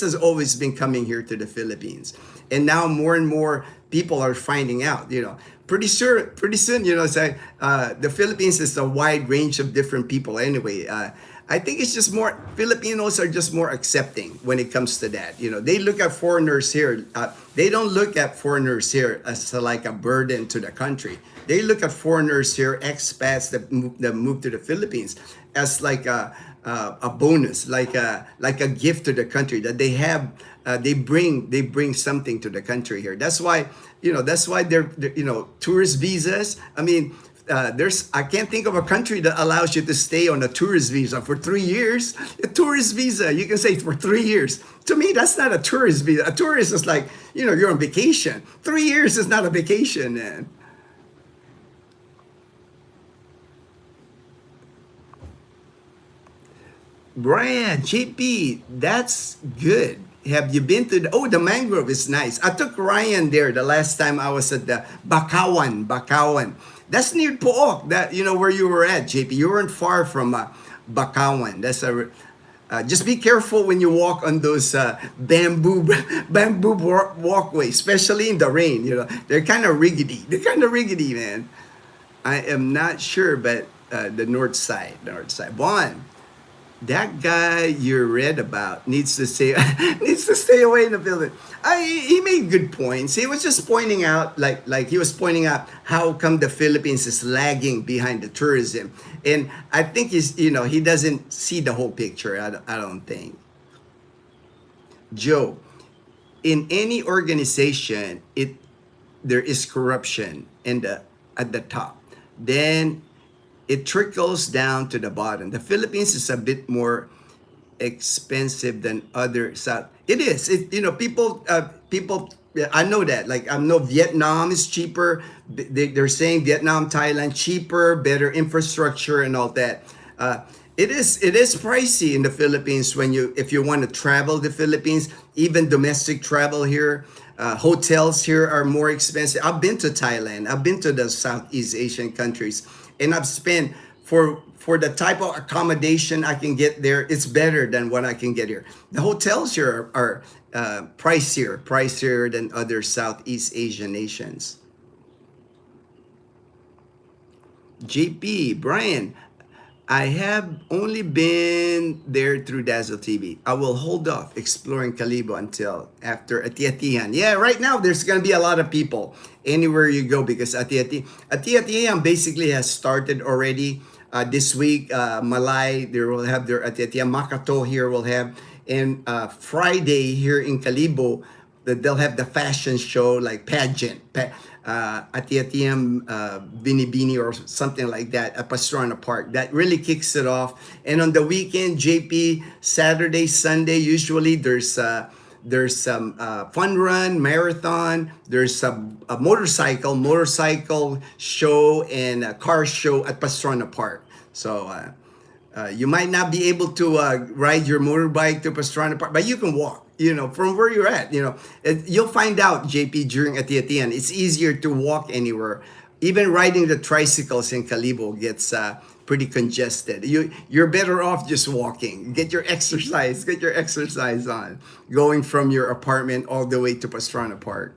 has always been coming here to the Philippines, and now more and more people are finding out. Pretty soon, it's like the Philippines is a wide range of different people. Anyway, I think it's just more, Filipinos are just more accepting when it comes to that. They look at foreigners here. They don't look at foreigners here as like a burden to the country. They look at foreigners here, expats that move to the Philippines, as like a bonus, like a gift to the country that they have. They bring something to the country here. That's why they're tourist visas. I mean, I can't think of a country that allows you to stay on a tourist visa for 3 years. A tourist visa, you can say for 3 years. To me, that's not a tourist visa. A tourist is like, you're on vacation. 3 years is not a vacation, man. Brian, JP, that's good. Have you been to the mangrove is nice. I took Ryan there the last time I was at the Bakawan. That's near Pook, where you were at, JP. You weren't far from Bakawan. Just be careful when you walk on those bamboo walkways, especially in the rain. They're kind of rickety. Man. I am not sure, but the north side. Bon, that guy you read about needs to stay away in the building. He made good points. He was just pointing out, like he was pointing out how come the Philippines is lagging behind the tourism, and I think he doesn't see the whole picture. I don't think. Joe, in any organization, there is corruption at the top. Then it trickles down to the bottom. The Philippines is a bit more expensive than other South. It is. People. I know that. Like, I know Vietnam is cheaper. They're saying Vietnam, Thailand cheaper, better infrastructure, and all that. It is pricey in the Philippines if you want to travel the Philippines. Even domestic travel here. Hotels here are more expensive. I've been to Thailand. I've been to the Southeast Asian countries. And I've spent for the type of accommodation I can get there, it's better than what I can get here. The hotels here are pricier than other Southeast Asian nations. JP, Brian, I have only been there through Dazzle TV. I will hold off exploring Calibo until after Ati-Atihan. Yeah, right now there's going to be a lot of people anywhere you go because Ati-Atihan basically has started already this week. Malay, they will have their Ati-Atihan. Makato here will have. And Friday here in Calibo, they'll have the fashion show, like pageant. Ati-Atihan Binibini or something like that at Pastrana Park. That really kicks it off. And on the weekend, JP, Saturday, Sunday, usually there's some fun run, marathon. There's a motorcycle show and a car show at Pastrana Park. So you might not be able to ride your motorbike to Pastrana Park, but you can walk. From where you're at, you'll find out, JP, during Ati-Atihan, it's easier to walk anywhere. Even riding the tricycles in Calibo gets pretty congested. You're better off just walking. Get your exercise on, going from your apartment all the way to Pastrana Park.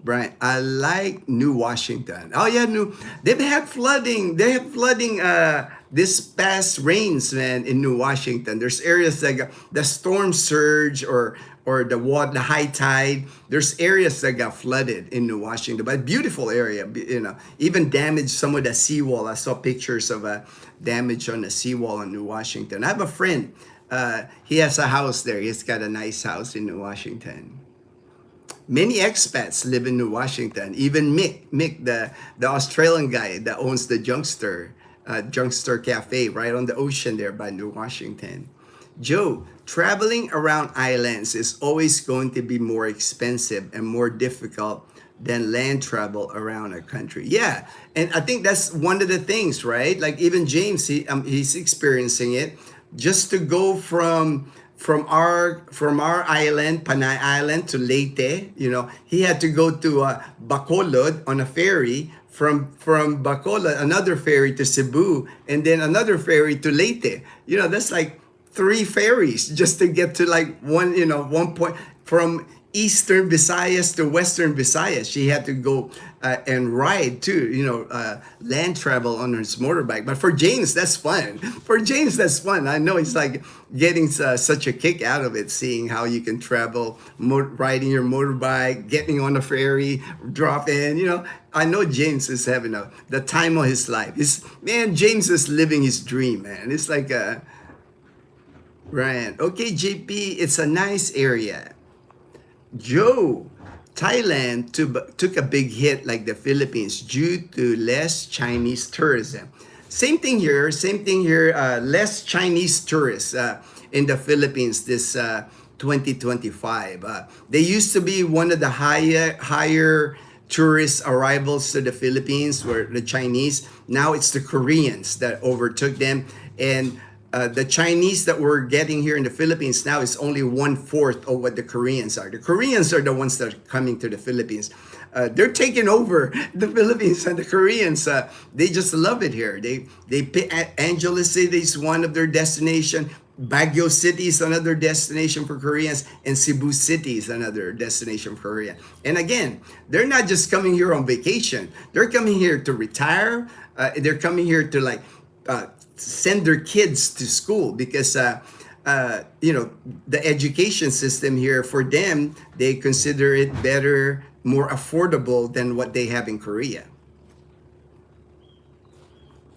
Brian, I like New Washington. Oh yeah, they've had flooding. They have flooding this past rains, man, in New Washington, there's areas that got the storm surge or the water, the high tide. There's areas that got flooded in New Washington, but beautiful area, even damaged some of the seawall. I saw pictures of damage on the seawall in New Washington. I have a friend. He has a house there. He's got a nice house in New Washington. Many expats live in New Washington. Even Mick, the Australian guy that owns the Junkster Cafe right on the ocean there by New Washington. Joe, traveling around islands is always going to be more expensive and more difficult than land travel around a country. Yeah, and I think that's one of the things, right? Like even James, he's experiencing it. Just to go from our island, Panay Island, to Leyte, he had to go to Bacolod on a ferry. From Bacolod, another ferry to Cebu, and then another ferry to Leyte. That's like 3 ferries just to get to like one point from Eastern Visayas to Western Visayas. She had to go and ride too, land travel on his motorbike. But for James, that's fun. For James, that's fun. I know he's like getting such a kick out of it, seeing how you can travel, riding your motorbike, getting on a ferry, drop in. I know James is having the time of his life. James is living his dream, man. It's like Ryan. Okay, JP, it's a nice area. Joe, Thailand took a big hit like the Philippines due to less Chinese tourism. Same thing here. Less Chinese tourists in the Philippines this 2025. They used to be one of the higher tourist arrivals to the Philippines were the Chinese. Now it's the Koreans that overtook them. And the Chinese that we're getting here in the Philippines now is only 1/4 of what the Koreans are. The Koreans are the ones that are coming to the Philippines. They're taking over the Philippines, and the Koreans, they just love it here. They pick Angeles City is one of their destination. Baguio City is another destination for Koreans, and Cebu City is another destination for Koreans. And again, they're not just coming here on vacation. They're coming here to retire. They're coming here to send their kids to school because the education system here for them, they consider it better, more affordable than what they have in Korea.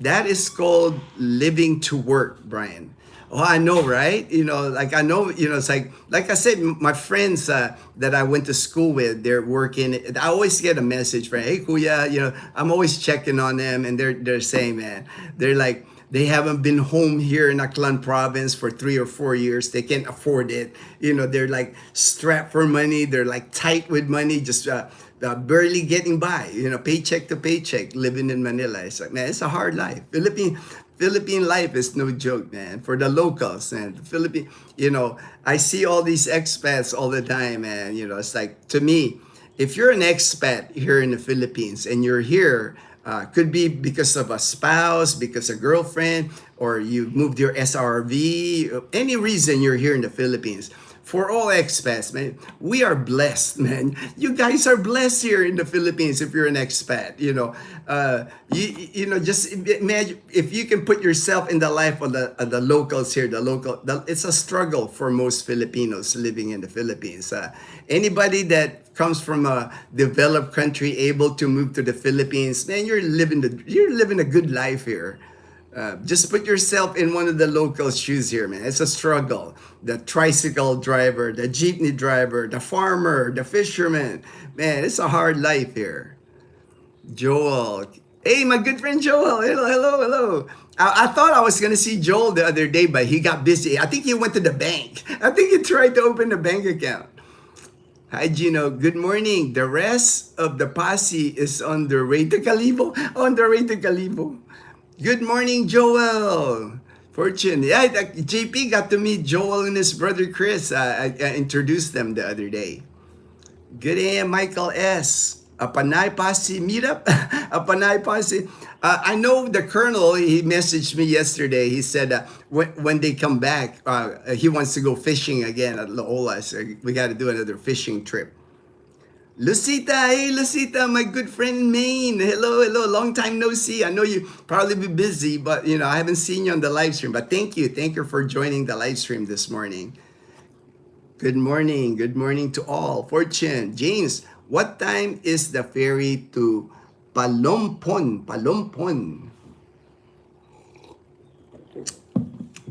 That is called living to work, Brian. Oh, I know, right? I know, it's like I said, my friends that I went to school with, they're working. I always get a message from, hey, Kuya, I'm always checking on them, and they're saying, man, they're like, they haven't been home here in Aklan province for 3 or 4 years. They can't afford it. They're like strapped for money. They're like tight with money, just barely getting by, paycheck to paycheck, living in Manila. It's like, man, it's a hard life. Philippine life is no joke, man. For the locals, and I see all these expats all the time, man. It's like, to me, if you're an expat here in the Philippines and you're here, could be because of a spouse, because a girlfriend, or you moved your SRV, any reason you're here in the Philippines. For all expats, man, we are blessed, man. You guys are blessed here in the Philippines if you're an expat. Just imagine if you can put yourself in the life of the locals here. It's a struggle for most Filipinos living in the Philippines. Anybody that comes from a developed country able to move to the Philippines, man, you're living a good life here. Just put yourself in one of the locals' shoes here, man. It's a struggle. The tricycle driver, the jeepney driver, the farmer, the fisherman. Man, it's a hard life here. Joel. Hey, my good friend Joel. Hello. I thought I was going to see Joel the other day, but he got busy. I think he went to the bank. I think he tried to open a bank account. Hi, Gino. Good morning. The rest of the posse is on their way to Calibo. Good morning, Joel. Fortune. Yeah, JP got to meet Joel and his brother Chris. I introduced them the other day. Good AM, Michael S. A Panay Posse meetup? A Panay Posse. I know the Colonel, he messaged me yesterday. He said when they come back, he wants to go fishing again at Laola. So we got to do another fishing trip. Lucita, hey Lucita, my good friend in Maine. Hello, hello, long time no see. I know you probably be busy, but I haven't seen you on the live stream. But thank you for joining the live stream this morning. Good morning to all. Fortune, James, what time is the ferry to Palompon? Palompon.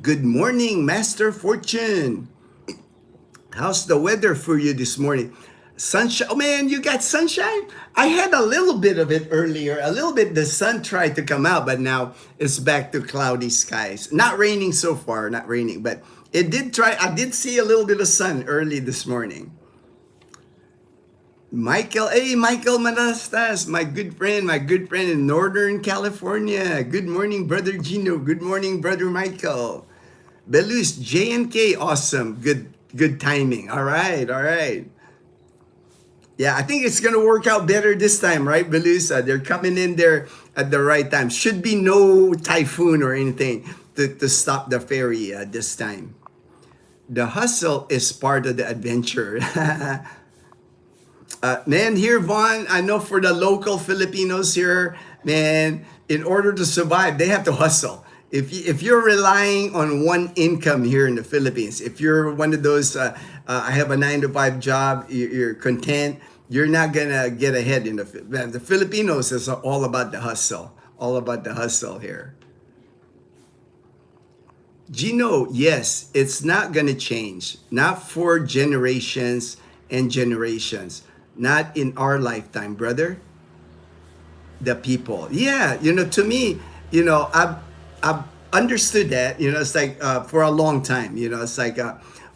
Good morning, Master Fortune. How's the weather for you this morning? Sunshine. Oh man, you got sunshine? I had a little bit of it earlier. A little bit, the sun tried to come out, but now it's back to cloudy skies. Not raining so far, not raining, but it did try. I did see a little bit of sun early this morning. Michael, hey, Michael Manastas, my good friend in Northern California. Good morning, Brother Gino. Good morning, Brother Michael. Belus, JNK, awesome. Good timing. All right, all right. Yeah, I think it's gonna work out better this time, right, Belus? They're coming in there at the right time. Should be no typhoon or anything to stop the ferry this time. The hustle is part of the adventure. Man, here, Vaughn, I know for the local Filipinos here, man, in order to survive, they have to hustle. If you're relying on one income here in the Philippines, if you're one of those, I have a 9 to 5 job, you're content, you're not gonna get ahead in the Filipinos is all about the hustle, all about the hustle here. Gino, yes, it's not gonna change, not for generations and generations, not in our lifetime, brother. The people, yeah, to me, I've understood that, it's like for a long time, it's like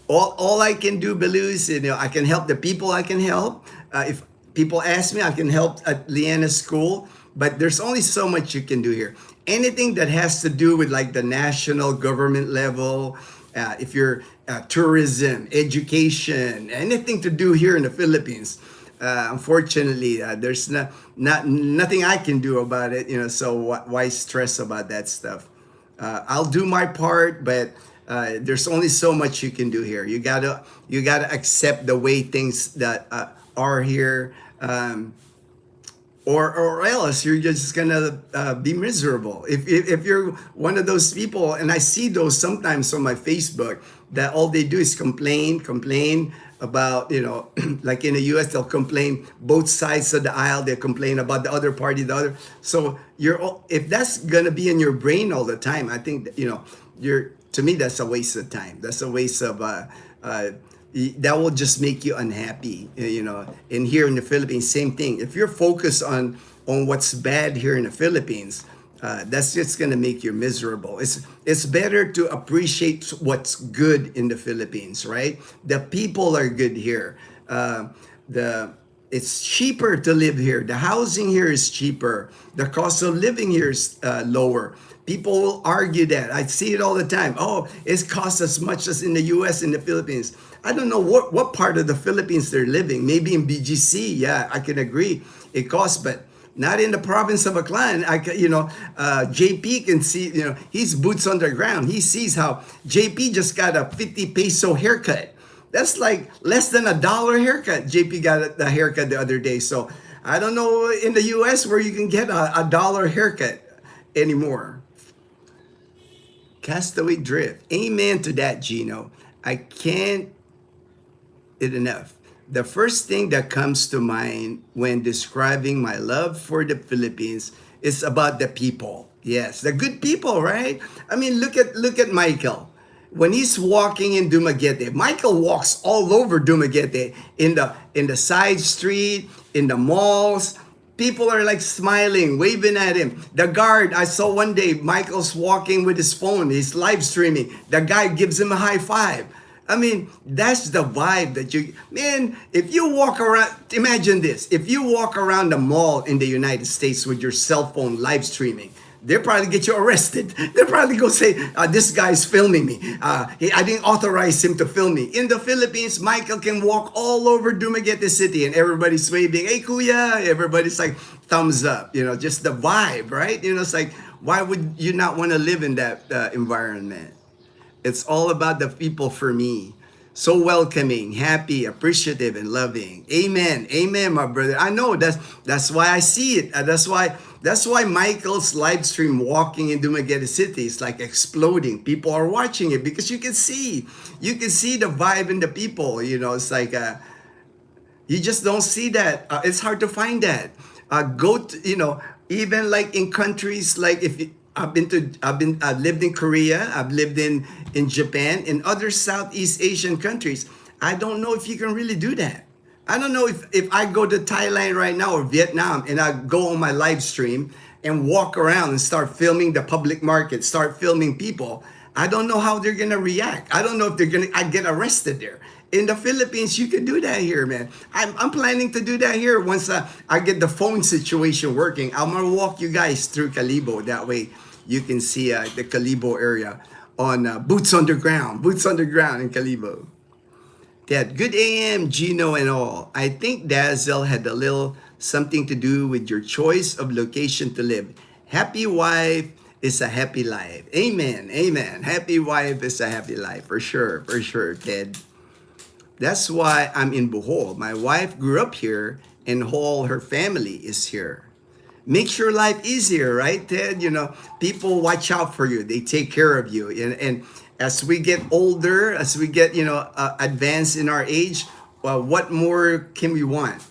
all I can do, Belus, I can help the people I can help. If people ask me, I can help at Leanna's school, but there's only so much you can do here. Anything that has to do with like the national government level, if you're tourism, education, anything to do here in the Philippines, unfortunately, there's nothing I can do about it, so why stress about that stuff? I'll do my part, but there's only so much you can do here. You gotta accept the way things that are here, or else you're just gonna be miserable. If you're one of those people, and I see those sometimes on my Facebook, that all they do is complain about, like in the US, they'll complain both sides of the aisle. They complain about the other party, the other. So if that's gonna be in your brain all the time, I think that, to me, that's a waste of time. That's a waste of that will just make you unhappy, And here in the Philippines, same thing. If you're focused on what's bad here in the Philippines, that's just gonna make you miserable. It's better to appreciate what's good in the Philippines, right? The people are good here. It's cheaper to live here. The housing here is cheaper. The cost of living here is lower. People will argue that. I see it all the time. Oh, it costs as much as in the US, in the Philippines. I don't know what part of the Philippines they're living. Maybe in BGC, yeah, I can agree. It costs, but not in the province of Aklan. JP can see, he's boots on the ground. He sees how JP just got a 50 peso haircut. That's like less than $1 haircut. JP got a haircut the other day. So I don't know in the US where you can get a $1 haircut anymore. Castaway Drift. Amen to that, Gino. I can't it enough. The first thing that comes to mind when describing my love for the Philippines is about the people. Yes, the good people, right? I mean, look at Michael. When he's walking in Dumaguete, Michael walks all over Dumaguete, in the side street, in the malls. People are like smiling, waving at him. The guard, I saw one day, Michael's walking with his phone. He's live streaming. The guy gives him a high five. I mean, that's the vibe that man, if you walk around, imagine this. If you walk around the mall in the United States with your cell phone live streaming, they'll probably get you arrested. They'll probably go say, this guy's filming me. I didn't authorize him to film me. In the Philippines, Michael can walk all over Dumaguete City and everybody's waving, hey, kuya. Everybody's like, thumbs up. Just the vibe, right? It's like, why would you not want to live in that environment? It's all about the people for me. So welcoming, happy, appreciative, and loving. Amen. Amen, my brother. I know that's why I see it. That's why Michael's live stream walking in Dumaguete City is like exploding. People are watching it because you can see the vibe in the people. It's like you just don't see that. It's hard to find that. Go to, even like in countries like if you, I've lived in Korea, I've lived in Japan, in other Southeast Asian countries. I don't know if you can really do that. I don't know if I go to Thailand right now or Vietnam and I go on my live stream and walk around and start filming the public market, start filming people. I don't know how they're gonna react. I don't know if I get arrested there. In the Philippines, you can do that here, man. I'm planning to do that here once I get the phone situation working. I'm gonna walk you guys through Calibo. That way you can see the Calibo area on boots on the ground in Calibo. Ted, good AM, Gino and all. I think Dazzle had a little something to do with your choice of location to live. Happy wife is a happy life. Amen, amen. Happy wife is a happy life, for sure, Ted. That's why I'm in Bohol. My wife grew up here and all her family is here. Makes your life easier, right, Ted? People watch out for you. They take care of you. And as we get older, as we get, advanced in our age, well, what more can we want?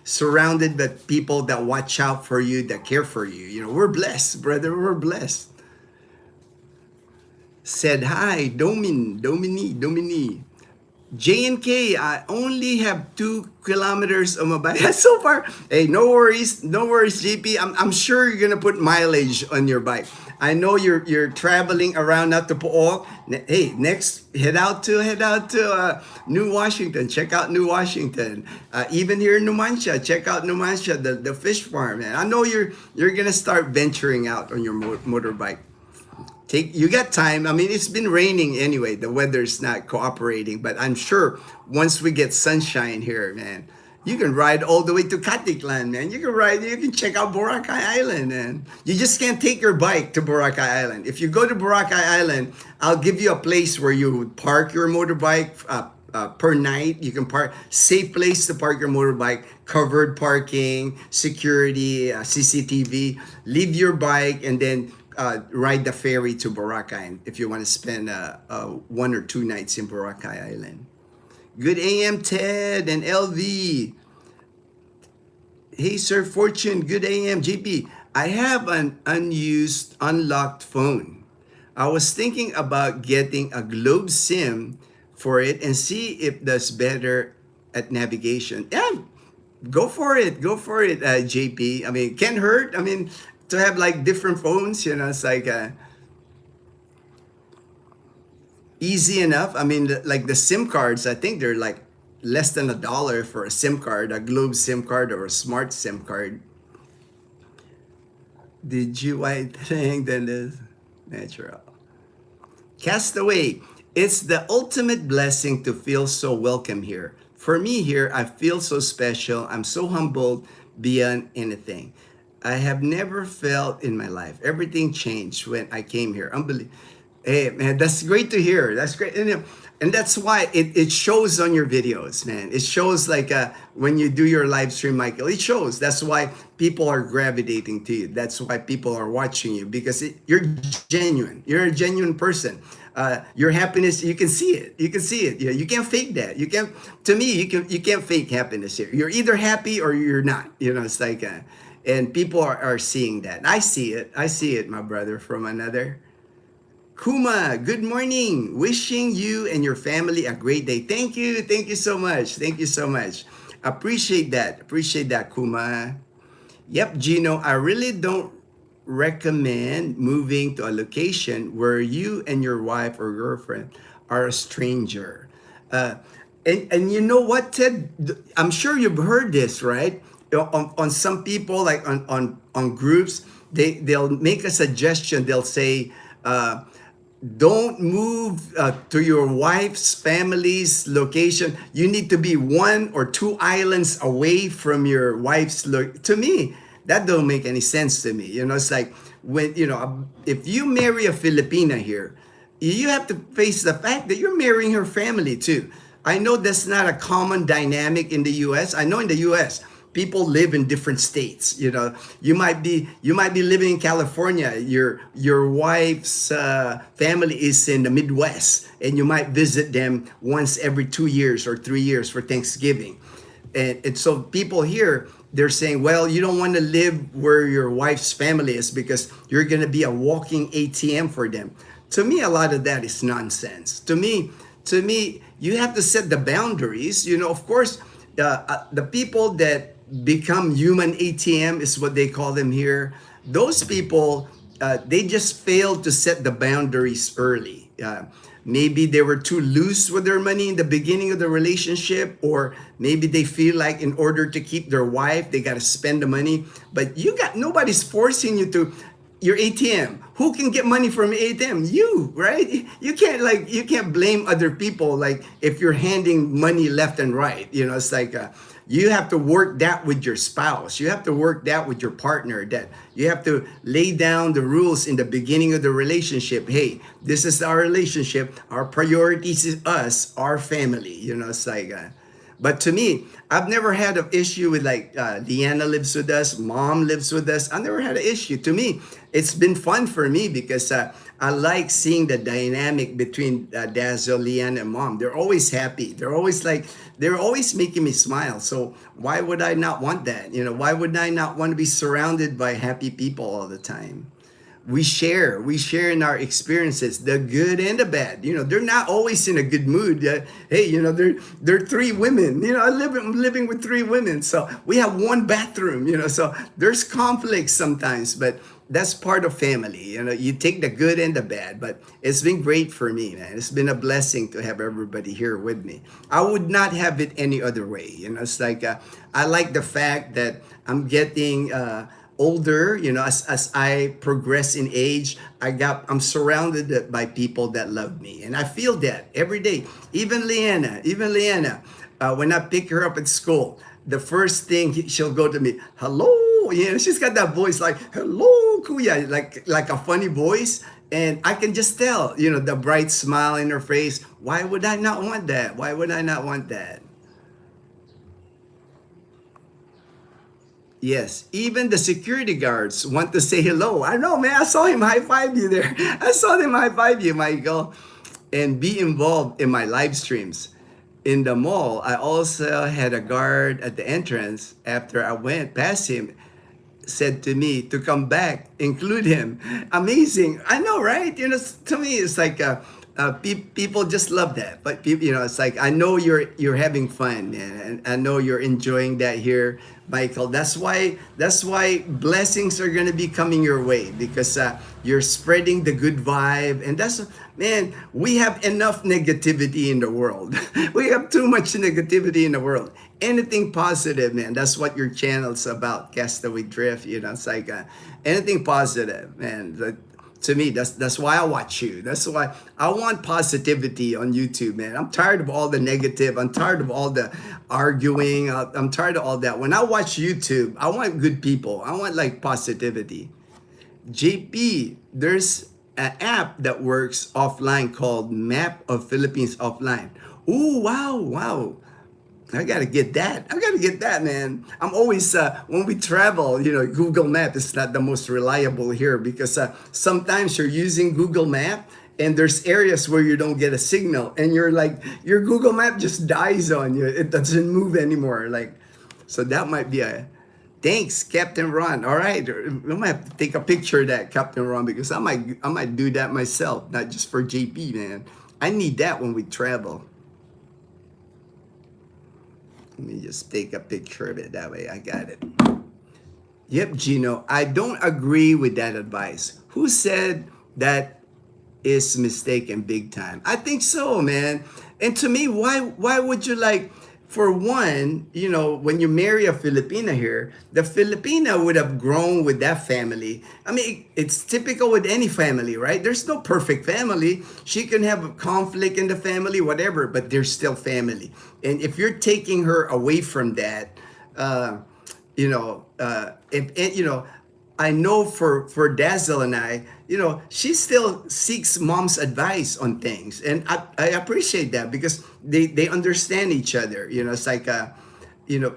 Surrounded by people that watch out for you, that care for you. We're blessed, brother. We're blessed. Said hi, Domini. J&K, I only have 2 kilometers on my bike. That's so far. Hey, no worries, JP. I'm sure you're gonna put mileage on your bike. I know you're traveling around out to Pool. Hey, next head out to New Washington. Check out New Washington. Even here in Numancia, check out Numancia, the fish farm. Man, I know you're gonna start venturing out on your motorbike. You got time. I mean, it's been raining anyway. The weather's not cooperating, but I'm sure once we get sunshine here, man, you can ride all the way to Katiklan, man. You can check out Boracay Island, man. You just can't take your bike to Boracay Island. If you go to Boracay Island, I'll give you a place where you would park your motorbike per night. You can park, safe place to park your motorbike, covered parking, security, CCTV. Leave your bike and then ride the ferry to Boracay if you want to spend 1 or 2 nights in Boracay Island. Good AM, Ted and LV. Hey, Sir Fortune. Good AM, JP. I have an unused, unlocked phone. I was thinking about getting a Globe SIM for it and see if that's better at navigation. Yeah, go for it, JP. I mean, can't hurt. I mean, to have like different phones, it's like easy enough. I mean, like the SIM cards, I think they're like less than $1 for a SIM card, a Globe SIM card or a smart SIM card. Did you white thing than this? Natural. Castaway, it's the ultimate blessing to feel so welcome here. For me here, I feel so special. I'm so humbled beyond anything I have never felt in my life. Everything changed when I came here. Unbelievable. Hey, man, that's great to hear. That's great. And that's why it shows on your videos, man. It shows like when you do your live stream, Michael, it shows. That's why people are gravitating to you. That's why people are watching you because you're genuine. You're a genuine person. Your happiness, you can see it. You can see it. You can't fake that. To me, you can't fake happiness here. You're either happy or you're not. It's like, and people are seeing that. I see it, my brother, from another. Kuma, good morning. Wishing you and your family a great day. Thank you so much. Appreciate that, Kuma. Yep, Gino, I really don't recommend moving to a location where you and your wife or girlfriend are a stranger. And you know what, Ted? I'm sure you've heard this, right? On some people, like on groups, they'll make a suggestion. They'll say, don't move to your wife's family's location. You need to be 1 or 2 islands away from your wife's to me, that don't make any sense to me. It's like when if you marry a Filipina here, you have to face the fact that you're marrying her family too. I know that's not a common dynamic in the US. I know in the US people live in different states. You know, you might be living in California. Your wife's family is in the Midwest, and you might visit them once every 2 years or 3 years for Thanksgiving. And so people here, they're saying, well, you don't want to live where your wife's family is because you're going to be a walking ATM for them. To me, a lot of that is nonsense. To me, you have to set the boundaries. You know, of course, the people that become human ATM is what they call them here. Those people, they just failed to set the boundaries early. Maybe they were too loose with their money in the beginning of the relationship, or maybe they feel like in order to keep their wife, they got to spend the money. But nobody's forcing you to your ATM. Who can get money from ATM? You, right? You can't blame other people like if you're handing money left and right. You know, it's like you have to work that with your spouse. You have to work that with your partner. That you have to lay down the rules in the beginning of the relationship. Hey, this is our relationship. Our priorities is us, our family. You know, it's like. But to me, I've never had an issue with like Leanna lives with us, mom lives with us. I've never had an issue. To me, it's been fun for me because I like seeing the dynamic between Dazzle, Leanna, and mom. They're always happy. They're always making me smile. So why would I not want that? You know, why would I not want to be surrounded by happy people all the time? We share in our experiences, the good and the bad. You know, they're not always in a good mood. Hey, you know, they're three women. You know, I'm living with three women, so we have one bathroom. You know, so there's conflicts sometimes, but that's part of family. You know, you take the good and the bad. But it's been great for me, man. It's been a blessing to have everybody here with me. I would not have it any other way. You know, it's like I like the fact that I'm getting older. You know, as I progress in age, I'm surrounded by people that love me, and I feel that every day. Even Leanna, when I pick her up at school, the first thing she'll go to me, hello. You know, she's got that voice like hello, kuya, like a funny voice. And I can just tell, you know, the bright smile in her face. Why would I not want that? Why would I not want that? Yes, even the security guards want to say hello. I know, man. I saw him high five you there. I saw them high five you, Michael, and be involved in my live streams. In the mall, I also had a guard at the entrance after I went past him said to me to come back, include him. Amazing. I know, right? You know, to me, it's like people just love that. But people, you know, it's like I know you're having fun, and I know you're enjoying that here, Michael. That's why blessings are gonna be coming your way because you're spreading the good vibe, and that's man. We have enough negativity in the world. We have too much negativity in the world. Anything positive, man. That's what your channel's about, Castaway Drift. You know, it's like anything positive, man. To me, that's why I watch you. That's why I want positivity on YouTube, man. I'm tired of all the negative. I'm tired of all the arguing. I'm tired of all that. When I watch YouTube, I want good people. I want like positivity. JP, there's an app that works offline called Map of Philippines Offline. Ooh, wow, wow. I gotta get that. I gotta get that, man. I'm always when we travel, you know, Google Map is not the most reliable here because sometimes you're using Google Map and there's areas where you don't get a signal, and you're like your Google Map just dies on you. It doesn't move anymore. Like, so that might be a thanks, Captain Ron. All right, I might have to take a picture of that, Captain Ron, because I might do that myself, not just for JP, man. I need that when we travel. Let me just take a picture of it. That way I got it. Yep, Gino. I don't agree with that advice. Who said that is mistaken big time? I think so, man. And to me, why would you like, for one, you know, when you marry a Filipina here, the Filipina would have grown with that family. I mean, it's typical with any family, right? There's no perfect family. She can have a conflict in the family, whatever, but they're still family. And if you're taking her away from that, you know, if you know, I know for Dazzle and I, she still seeks mom's advice on things, and I appreciate that because they understand each other. It's like you know,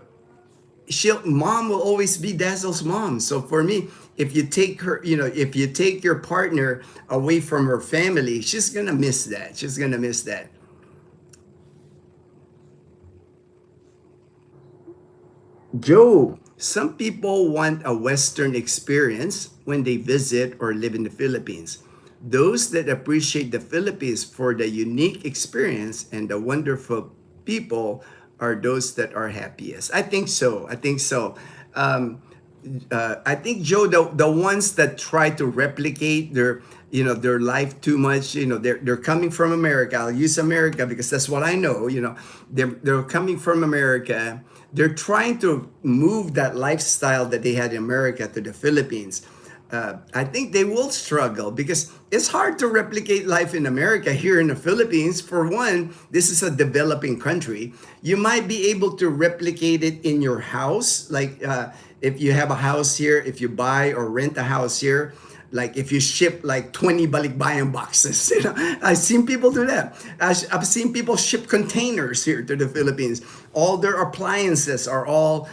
mom will always be Dazzle's mom. So for me, if you take her, if you take your partner away from her family, she's gonna miss that. She's gonna miss that. Joe, some people want a Western experience when they visit or live in the Philippines. Those that appreciate the Philippines for the unique experience and the wonderful people are those that are happiest. I think so. I think so. Um, I think Joe, the ones that try to replicate their life too much, they're coming from America. I'll use America because that's what I know. They're coming from America. They're trying to move that lifestyle that they had in America to the Philippines. I think they will struggle because it's hard to replicate life in America here in the Philippines. For one, this is a developing country. You might be able to replicate it in your house, like if you have a house here, if you buy or rent a house here, like if you ship like 20 balikbayan boxes. I've seen people do that. I've seen people ship containers here to the Philippines. All their appliances are all,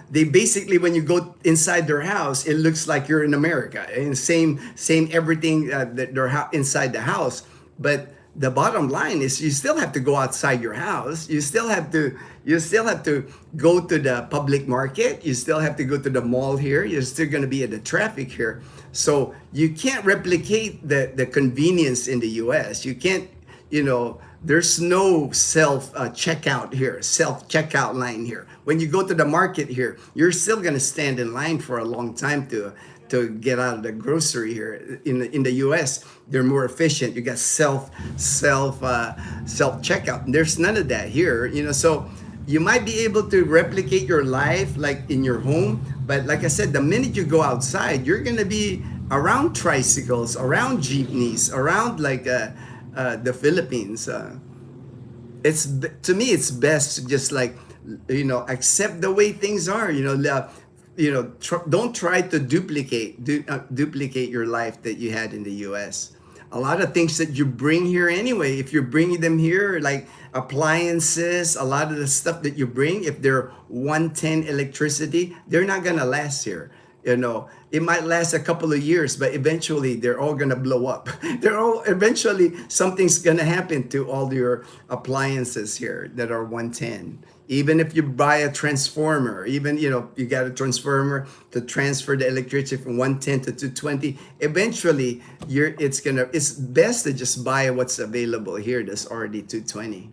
they basically, when you go inside their house, it looks like you're in America. And same everything that they're inside the house. But the bottom line is you still have to go outside your house. You still have to go to the public market. You still have to go to the mall here. You're still going to be at the traffic here. So you can't replicate the convenience in the US. You can't, there's no self checkout here, self checkout line here. When you go to the market here, you're still going to stand in line for a long time to get out of the grocery here. In the US, they're more efficient. You got self checkout. There's none of that here. So you might be able to replicate your life like in your home, but like I said, the minute you go outside, you're gonna be around tricycles, around jeepneys, around like the Philippines. To me, it's best to just like accept the way things are. Don't try to duplicate your life that you had in the U.S. A lot of things that you bring here anyway, if you're bringing them here, like appliances, a lot of the stuff that you bring, if they're 110 electricity, they're not gonna last here. It might last a couple of years, but eventually they're all gonna blow up. Eventually something's gonna happen to all your appliances here that are 110. Even if you buy a transformer, even you got a transformer to transfer the electricity from 110 to 220, eventually it's best to just buy what's available here that's already 220.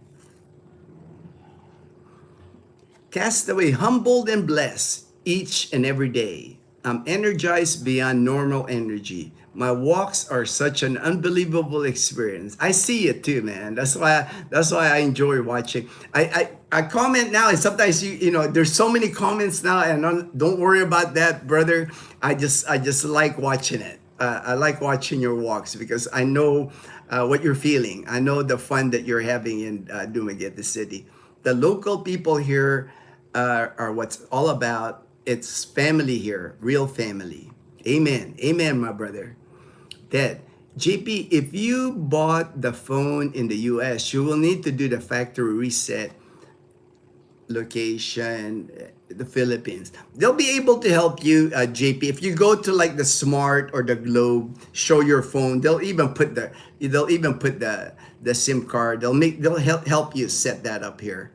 Castaway, humbled and blessed each and every day. I'm energized beyond normal energy. My walks are such an unbelievable experience. I see it too, man. That's why I enjoy watching. I comment now, and sometimes there's so many comments now, and don't worry about that, brother. I just like watching it. I like watching your walks because I know what you're feeling. I know the fun that you're having in Dumaguete, the city. The local people here are what's all about. It's family here, real family. Amen. Amen, my brother. Ted, JP, if you bought the phone in the US, you will need to do the factory reset location, the Philippines. They'll be able to help you, JP. If you go to like the Smart or the Globe, show your phone. They'll even put the SIM card. They'll help you set that up here.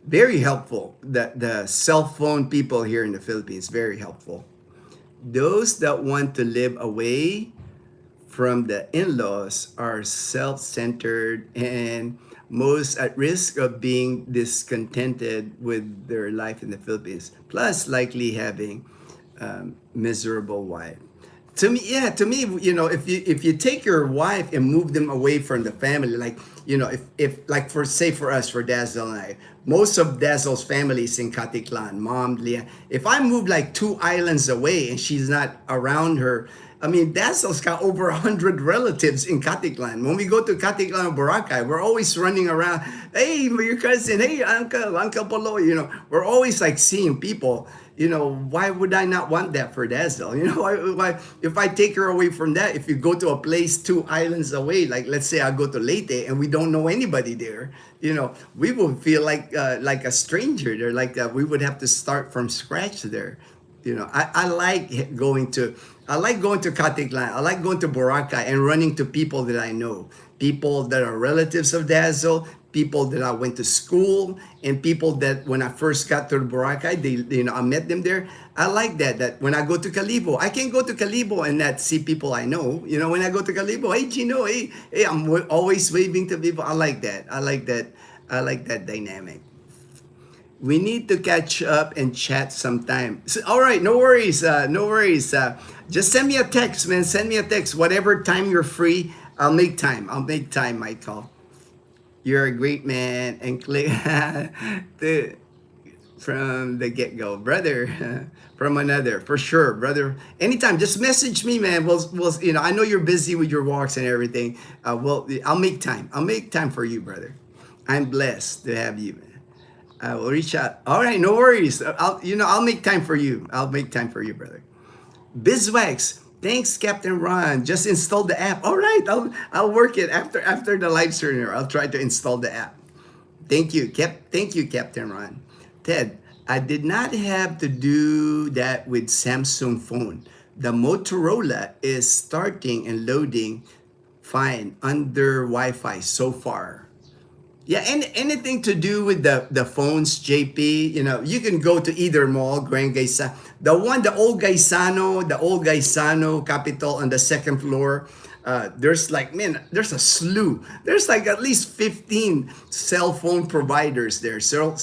Very helpful. The cell phone people here in the Philippines, very helpful. Those that want to live away from the in-laws are self-centered and most at risk of being discontented with their life in the Philippines, plus likely having miserable wife. To me, if you take your wife and move them away from the family, like if like for us, for Dazzle and I, most of Dazzle's family is in Katiklan, mom, Leah. If I move like 2 islands away and she's not around her I mean, Dazzle's got over 100 relatives in Katiklan. When we go to Katiklan or Boracay, we're always running around. Hey, your cousin. Hey, Uncle Polo. We're always like seeing people. Why would I not want that for Dazzle? Why, if I take her away from that, if you go to a place 2 islands away, like let's say I go to Leyte and we don't know anybody there, we would feel like a stranger there, like we would have to start from scratch there. I like going to Katiklan. I like going to Boracay and running to people that I know, people that are relatives of Dazzle, people that I went to school, and people that when I first got to Boracay, I met them there. I like that. That when I go to Calibo, I can go to Calibo and not see people I know. When I go to Calibo, hey Gino, hey, I'm always waving to people. I like that. I like that. I like that dynamic. We need to catch up and chat sometime. So, all right, no worries, no worries. Just send me a text, man. Send me a text. Whatever time you're free, I'll make time. I'll make time, Michael. You're a great man, and click from the get-go, brother. From another, for sure, brother. Anytime, just message me, man. We'll. I know you're busy with your walks and everything. I'll make time. I'll make time for you, brother. I'm blessed to have you, man. I will reach out. All right, no worries. I'll make time for you. I'll make time for you, brother. Bizwax, thanks, Captain Ron. Just install the app. All right, I'll work it after the live stream. I'll try to install the app. Thank you, Captain Ron. Ted, I did not have to do that with Samsung phone. The Motorola is starting and loading fine under Wi-Fi so far. Yeah, and anything to do with the phones, JP, you can go to either mall, Grand Gaisano, the old Gaisano Capitol on the second floor. There's there's a slew. There's like at least 15 cell phone providers there. So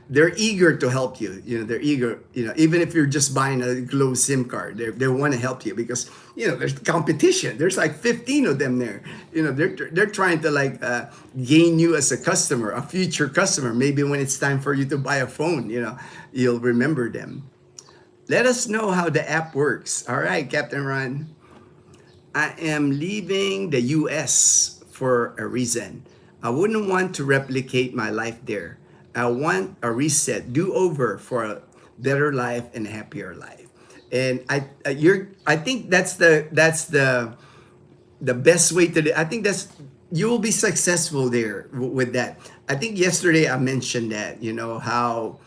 they're eager to help you. They're eager. Even if you're just buying a Glow SIM card, they want to help you because there's competition. There's like 15 of them there. They're trying to gain you as a customer, a future customer. Maybe when it's time for you to buy a phone, you'll remember them. Let us know how the app works. All right, Captain Ron. I am leaving the US for a reason. I wouldn't want to replicate my life there. I want a reset, do over for a better life and a happier life. And I think that's the best way to do. I think you will be successful there with that. I think yesterday I mentioned that, how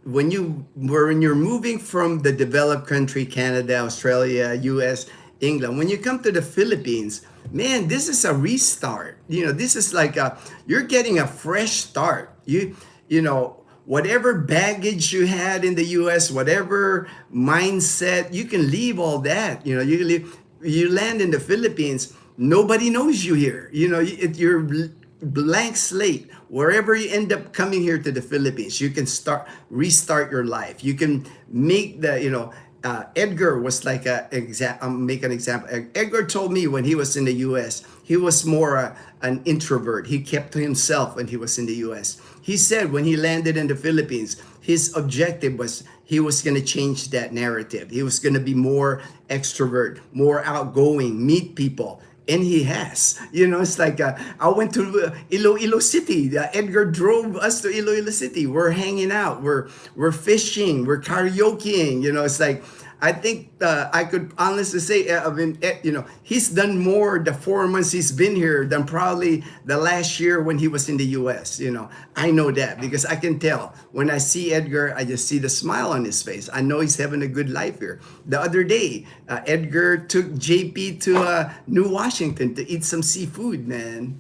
when you're moving from the developed country, Canada, Australia, US, England, when you come to the Philippines, man, this is a restart. This is you're getting a fresh start. Whatever baggage you had in the US, whatever mindset, you can leave all that. You land in the Philippines, nobody knows you here. You're blank slate. Wherever you end up coming here to the Philippines, you can restart your life. You can make Edgar was like I'll make an example. Edgar told me when he was in the US, he was more an introvert. He kept to himself when he was in the US. He said when he landed in the Philippines, his objective was he was going to change that narrative. He was going to be more extrovert, more outgoing, meet people. And he has. It's like I went to Iloilo City. Edgar drove us to Iloilo City. We're hanging out. We're fishing. We're karaokeing. It's like I think I could honestly say, he's done more the 4 months he's been here than probably the last year when he was in the US. I know that because I can tell. When I see Edgar, I just see the smile on his face. I know he's having a good life here. The other day, Edgar took JP to New Washington to eat some seafood, man.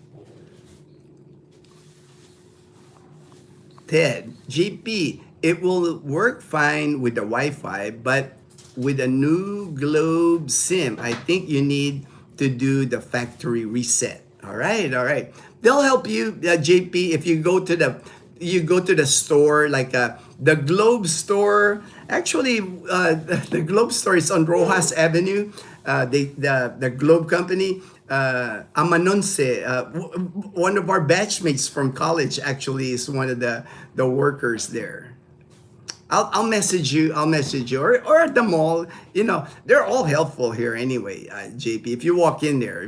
Ted, JP, it will work fine with the Wi-Fi, but with a new Globe SIM, I think you need to do the factory reset. All right. They'll help you, JP, if you go to the store, like the Globe store. Actually, the Globe store is on Rojas Avenue. The Globe company, Amanonce, one of our batchmates from college actually is one of the workers there. I'll message you. I'll message you, or at the mall. You know, they're all helpful here anyway. JP, if you walk in there,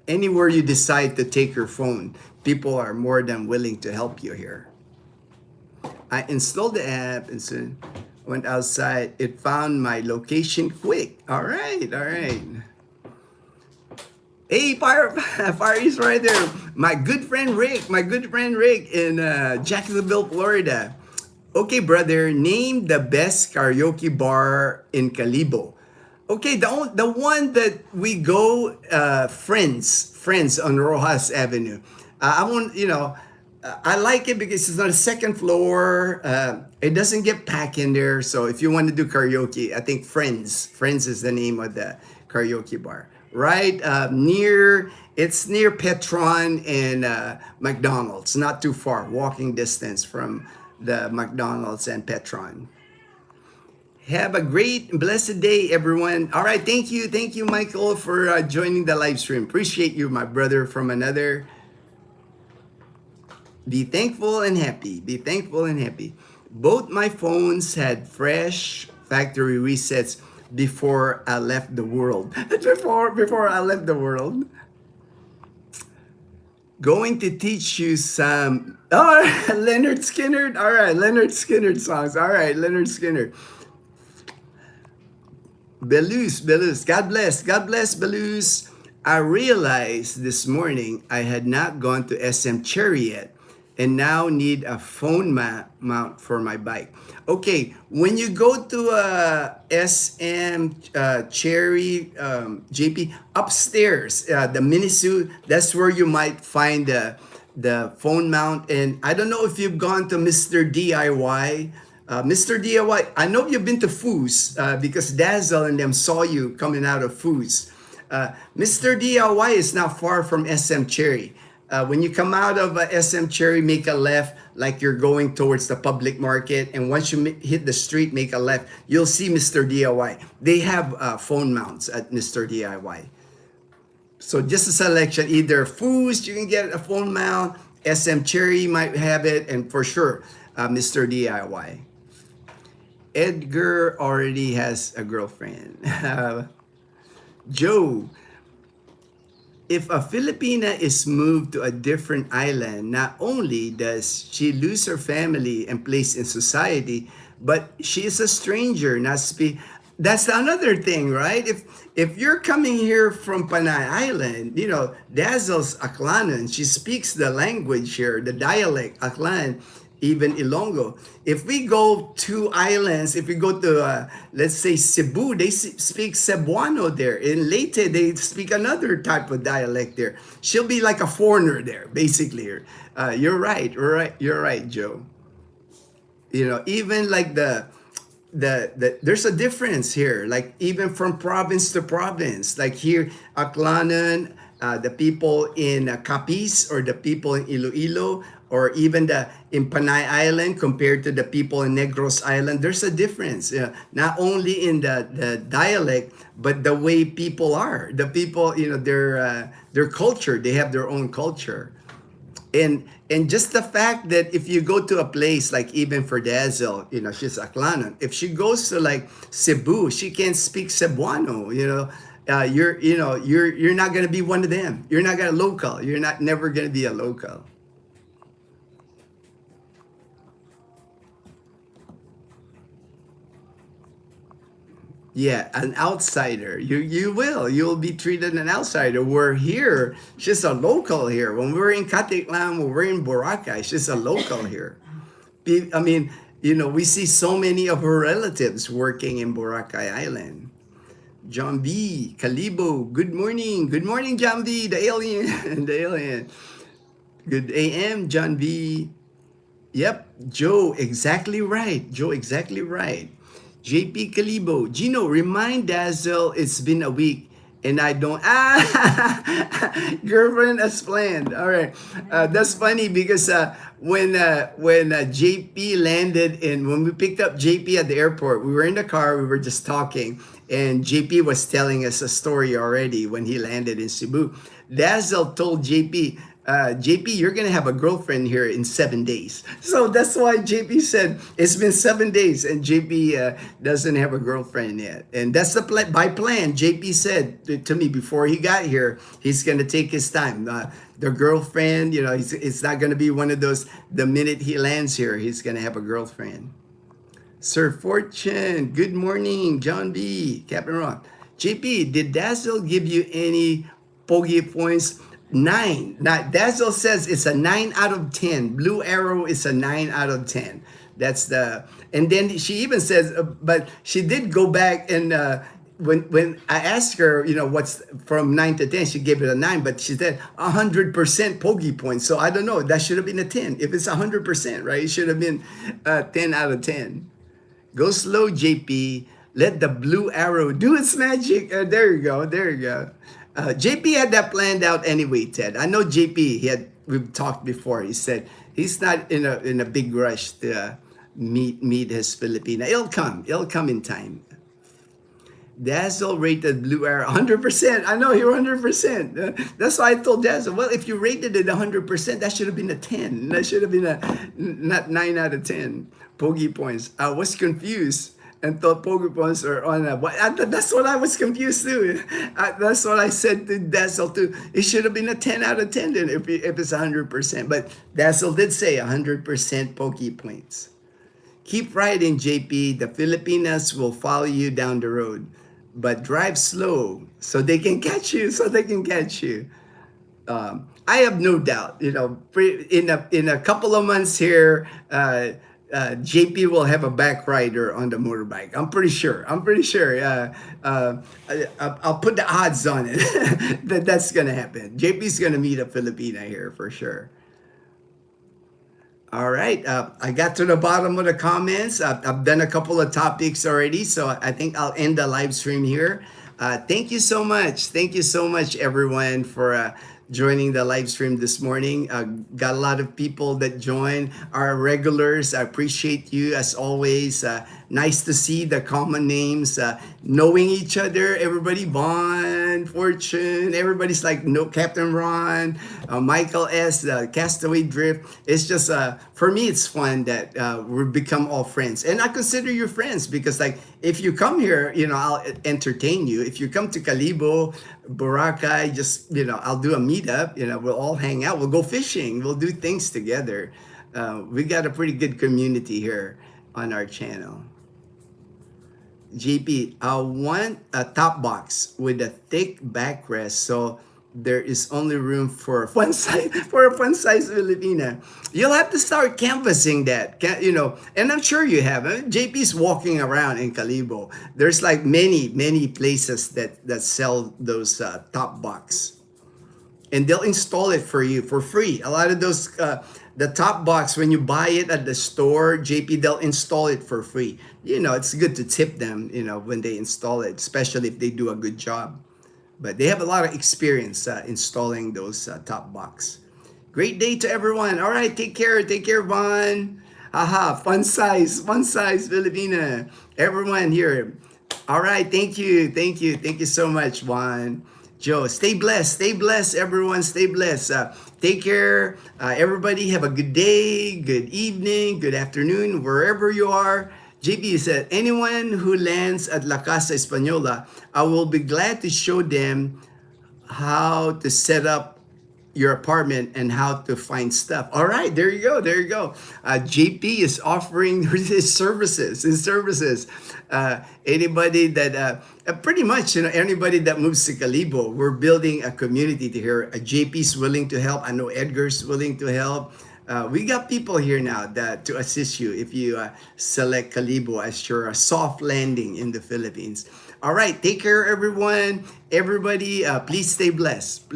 anywhere you decide to take your phone, people are more than willing to help you here. I installed the app and soon went outside. It found my location quick. All right, all right. Hey, Fire is right there. My good friend Rick in Jacksonville, Florida. Okay, brother, name the best karaoke bar in Calibo. Okay, the one that we go, Friends on Rojas Avenue. I want, I like it because it's on the second floor. It doesn't get packed in there. So if you want to do karaoke, I think Friends is the name of the karaoke bar. Right it's near Petron and McDonald's, not too far, walking distance from the McDonald's and Petron. Have a great, blessed day, everyone. All right, thank you, Michael, for joining the live stream. Appreciate you, my brother from another. Be thankful and happy. Be thankful and happy. Both my phones had fresh factory resets before I left the world. before I left the world. Going to teach you some. Oh, Leonard Skinner. All right, Leonard Skinner songs. All right, Leonard Skinner. Belus. God bless, Belus. I realized this morning I had not gone to SM Cherry yet and now need a phone mount for my bike. Okay, when you go to SM Cherry, JP, upstairs, the Minisu, that's where you might find the phone mount. And I don't know if you've gone to Mr. DIY. Mr. DIY, I know you've been to Foos because Dazzle and them saw you coming out of Foos. Mr. DIY is not far from SM Cherry. When you come out of SM Cherry, make a left like you're going towards the public market. And once you hit the street, make a left, you'll see Mr. DIY. They have phone mounts at Mr. DIY. So just a selection, either Foos, you can get a phone mount, SM Cherry might have it, and for sure, Mr. DIY. Edgar already has a girlfriend. Joe, if a Filipina is moved to a different island, not only does she lose her family and place in society, but she is a stranger, not speak. That's another thing, right? If you're coming here from Panay Island, Dazzle's Aklanan, she speaks the language here, the dialect Aklan, even Ilonggo. If we go to islands, if we go to, let's say, Cebu, they speak Cebuano there. In Leyte, they speak another type of dialect there. She'll be like a foreigner there, basically. You're right, Joe. Even like the there's a difference here, like even from province to province. Like here, Aklanan, the people in Capiz or the people in Iloilo, or even in Panay Island compared to the people in Negros Island, there's a difference. Not only in the dialect, but the way people are. The people, their culture, they have their own culture. And just the fact that if you go to a place like even for Dazzle, she's Aklanon. If she goes to like Cebu, she can't speak Cebuano. You're not gonna be one of them. You're not gonna local. You're not never gonna be a local. Yeah, an outsider. You'll be treated an outsider. We're here. She's a local here. When we're in Katiklan, when we're in Boracay, she's a local here. I mean, we see so many of her relatives working in Boracay Island. John B, Calibo, good morning. Good morning, John B, the alien. The alien. Good AM, John B. Yep, Joe, exactly right. JP Calibo, Gino, remind Dazzle it's been a week and I don't. Girlfriend as planned. All right, that's funny because when JP landed when we picked up JP at the airport, we were in the car, we were just talking, and JP was telling us a story already when he landed in Cebu. Dazzle told JP, JP, you're gonna have a girlfriend here in 7 days. So that's why JP said it's been 7 days, and JP doesn't have a girlfriend yet. And that's the by plan. JP said to me before he got here, he's gonna take his time. The girlfriend, it's not gonna be one of those. The minute he lands here, he's gonna have a girlfriend. Sir Fortune, good morning. John B, Captain Ron. JP, did Dazzle give you any Pogi points? 9. Now, Dazzle says it's a 9 out of 10. Blue Arrow is a 9 out of 10. That's the, and then she even says, but she did go back and when I asked her, what's from 9 to 10, she gave it a 9, but she said 100% Pogi points. So I don't know. That should have been a 10. If it's 100%, right? It should have been 10 out of 10. Go slow, JP. Let the blue arrow do its magic. There you go. There you go. JP had that planned out anyway, Ted. I know JP. We've talked before. He said he's not in a big rush to meet his Filipina. It'll come. It'll come in time. Dazzle rated blue arrow 100%. I know you're 100%. That's why I told Dazzle. Well, if you rated it 100%, that should have been a 10. That should have been a not 9 out of 10 Pogi points. I was confused and thought Pogi points are on a. That's what I was confused too. That's what I said to Dazzle too. It should have been a 10 out of 10 then if it's 100%. But Dazzle did say 100% Pogi points. Keep riding, JP. The Filipinas will follow you down the road. But drive slow so they can catch you. I have no doubt. In a couple of months here, JP will have a back rider on the motorbike. I'm pretty sure. I'll put the odds on it that's gonna happen. JP's gonna meet a Filipina here for sure. All right, I got to the bottom of the comments. I've done a couple of topics already, so I think I'll end the live stream here. Thank you so much. Thank you so much, everyone, for joining the live stream this morning. Got a lot of people that join, our regulars. I appreciate you as always. Nice to see the common names, knowing each other. Everybody, Vaughn, Fortune, everybody's like, no, Captain Ron, Michael S, Castaway Drift. It's just, for me, it's fun that we've become all friends. And I consider you friends because like, if you come here, I'll entertain you. If you come to Calibo, Boracay, just, I'll do a meetup, we'll all hang out. We'll go fishing. We'll do things together. We got a pretty good community here on our channel. JP, I want a top box with a thick backrest so there is only room for a fun size Filipina. You'll have to start canvassing that, and I'm sure you have. JP's walking around in Calibo. There's like many places that sell those top box, and they'll install it for you for free. A lot of those. The top box, when you buy it at the store, JP, they'll install it for free. It's good to tip them, when they install it, especially if they do a good job. But they have a lot of experience installing those top box. Great day to everyone. All right, take care, Vaughn. Aha, fun size, Filipina. Everyone here. All right, thank you so much, Juan. Joe, stay blessed, everyone, stay blessed. Take care, everybody. Have a good day, good evening, good afternoon, wherever you are. JP said, anyone who lands at La Casa Española, I will be glad to show them how to set up your apartment and how to find stuff. All right, there you go. JP is offering his services. Anybody that, pretty much, anybody that moves to Calibo, we're building a community here. JP's willing to help. I know Edgar's willing to help. We got people here now to assist you if you select Calibo as your soft landing in the Philippines. All right, take care, everyone. Everybody, please stay blessed.